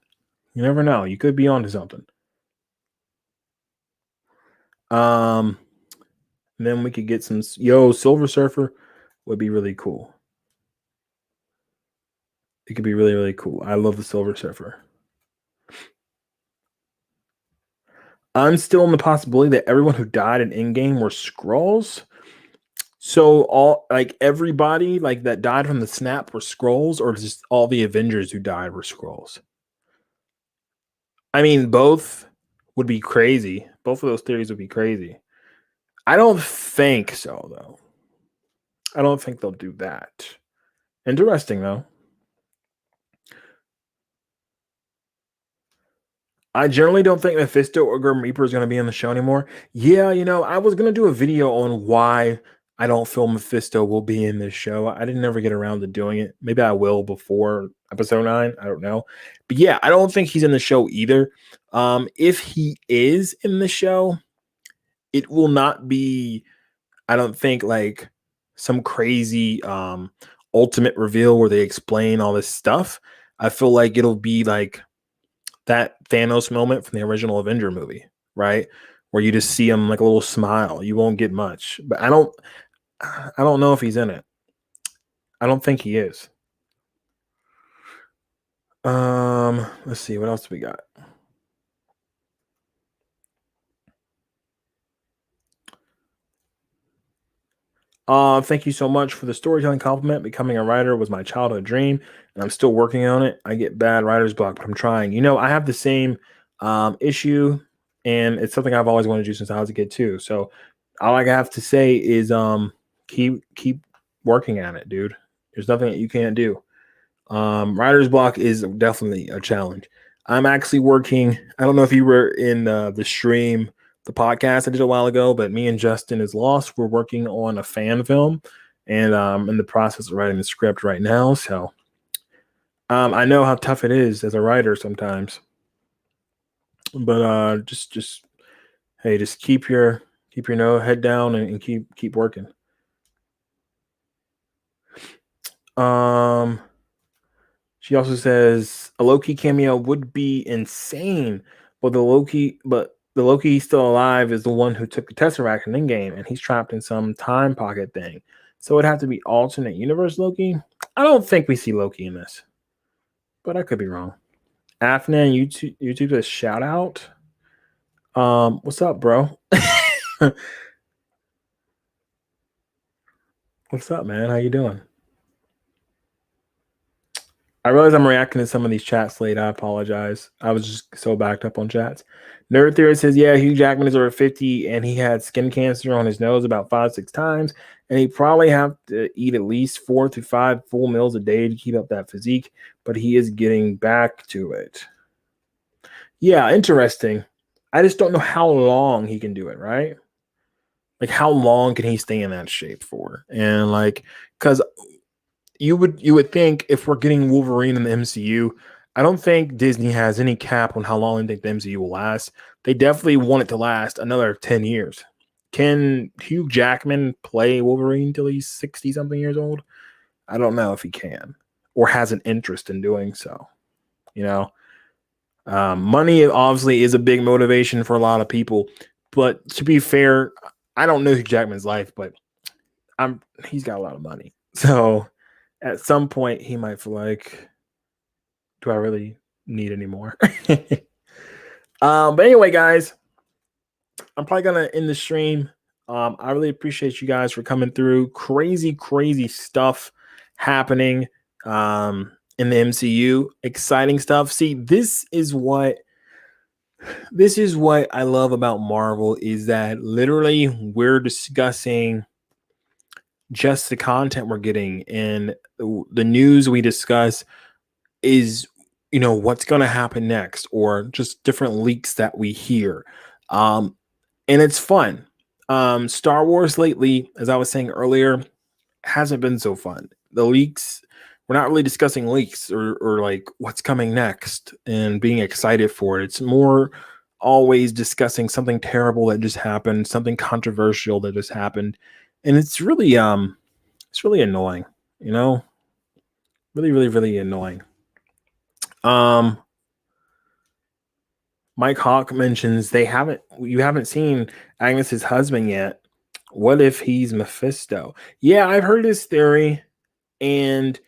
You never know. You could be onto something. Um, then we could get some Silver Surfer would be really cool. It could be really, really cool. I love the Silver Surfer. I'm still in the possibility that everyone who died in Endgame were Skrulls. So all like everybody like that died from the snap were Skrulls, or just all the Avengers who died were Skrulls? I mean, both would be crazy. Both of those theories would be crazy. I don't think so, though. I don't think they'll do that. Interesting, though. I generally don't think Mephisto or Grim Reaper is going to be on the show anymore. Yeah, I was going to do a video on why I don't feel Mephisto will be in this show. I didn't ever get around to doing it. Maybe I will before episode 9. I don't know. But yeah, I don't think he's in the show either. If he is in the show, it will not be, I don't think, like some crazy ultimate reveal where they explain all this stuff. I feel like it'll be like that Thanos moment from the original Avenger movie, right? Where you just see him like a little smile. You won't get much. But I don't know if he's in it. I don't think he is. Let's see, what else do we got? Thank you so much for the storytelling compliment. Becoming a writer was my childhood dream, and I'm still working on it. I get bad writer's block, but I'm trying. I have the same issue, and it's something I've always wanted to do since I was a kid too. So all I have to say is keep working at it, dude. There's nothing that you can't do. Writer's block is definitely a challenge. I'm actually working. I don't know if you were in the stream, the podcast I did a while ago, but me and Justin is lost. We're working on a fan film, and I'm in the process of writing the script right now. So I know how tough it is as a writer sometimes, but just hey, just keep your head down and keep working. Um, She also says a Loki cameo would be insane, but the Loki still alive is the one who took the Tesseract in Endgame, and he's trapped in some time pocket thing. So it'd have to be alternate universe Loki. I don't think we see Loki in this, but I could be wrong. Afnan YouTube a shout out. What's up, bro? What's up, man? How you doing? I realize I'm reacting to some of these chats late. I apologize. I was just so backed up on chats. Nerd Theory says, yeah, Hugh Jackman is over 50 and he had skin cancer on his nose about 5-6 times. And he probably have to eat at least 4 to 5 full meals a day to keep up that physique, but he is getting back to it. Yeah, interesting. I just don't know how long he can do it, right? Like, how long can he stay in that shape for? And like, because you would think if we're getting Wolverine in the MCU, I don't think Disney has any cap on how long they think the MCU will last. They definitely want it to last another 10 years. Can Hugh Jackman play Wolverine till he's 60 something years old? I don't know if he can or has an interest in doing so. You know, money obviously is a big motivation for a lot of people. But to be fair, I don't know Hugh Jackman's life, but he's got a lot of money. So at some point he might feel like, do I really need any more? But anyway, guys, I'm probably gonna end the stream. I really appreciate you guys for coming through. Crazy stuff happening in the MCU. Exciting stuff. See, this is what I love about Marvel is that literally we're discussing just the content we're getting, and the news we discuss is what's going to happen next, or just different leaks that we hear, and it's fun. Star Wars lately, as I was saying earlier, hasn't been so fun. The leaks, we're not really discussing leaks or like what's coming next and being excited for it. It's more always discussing something terrible that just happened, something controversial that just happened, and it's really annoying, really annoying. um Mike Hawk mentions you haven't seen Agnes's husband yet. What if he's Mephisto? Yeah, I've heard this theory, and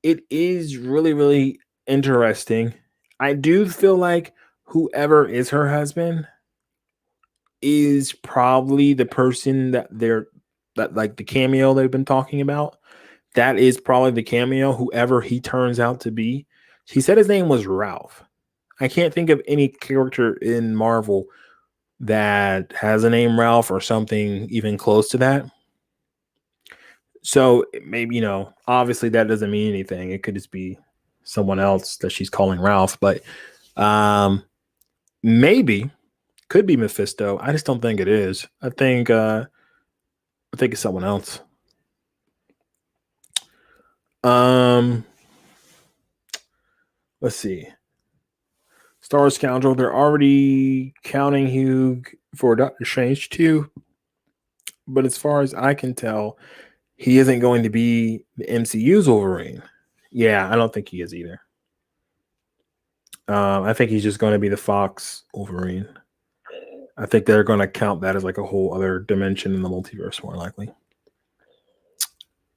it is really interesting. I do feel like whoever is her husband is probably the person that like the cameo they've been talking about. That is probably the cameo, whoever he turns out to be. He said his name was Ralph. I can't think of any character in Marvel that has a name Ralph or something even close to that. So maybe, obviously that doesn't mean anything. It could just be someone else that she's calling Ralph, but maybe could be Mephisto. I just don't think it is. I think I think it's someone else. Um, let's see. Star Scoundrel. They're already counting Hugh for Doctor Strange 2. But as far as I can tell, he isn't going to be the MCU's Wolverine. Yeah, I don't think he is either. I think he's just going to be the Fox Wolverine. I think they're going to count that as like a whole other dimension in the multiverse, more likely.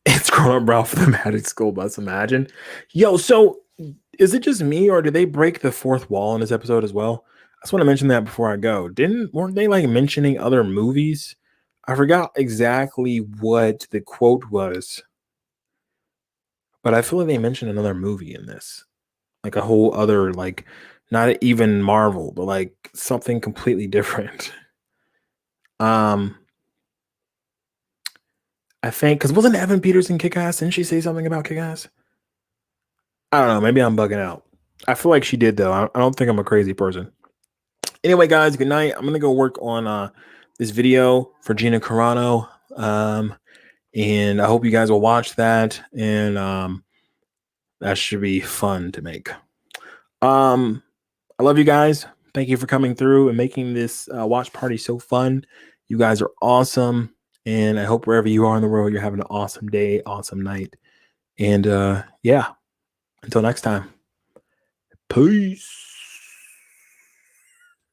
It's grown up Ralph the Magic School Bus. Imagine, yo. So, is it just me, or did they break the fourth wall in this episode as well? I just want to mention that before I go. Weren't they like mentioning other movies? I forgot exactly what the quote was, but I feel like they mentioned another movie in this, like a whole other, like not even Marvel, but like something completely different. Um, I think because wasn't Evan Peters in Kick Ass? Didn't she say something about Kick Ass? I don't know. Maybe I'm bugging out. I feel like she did though. I don't think I'm a crazy person. Anyway, guys, good night. I'm gonna go work on this video for Gina Carano. And I hope you guys will watch that. And that should be fun to make. I love you guys. Thank you for coming through and making this watch party so fun. You guys are awesome. And I hope wherever you are in the world, you're having an awesome day, awesome night. And yeah, until next time. Peace.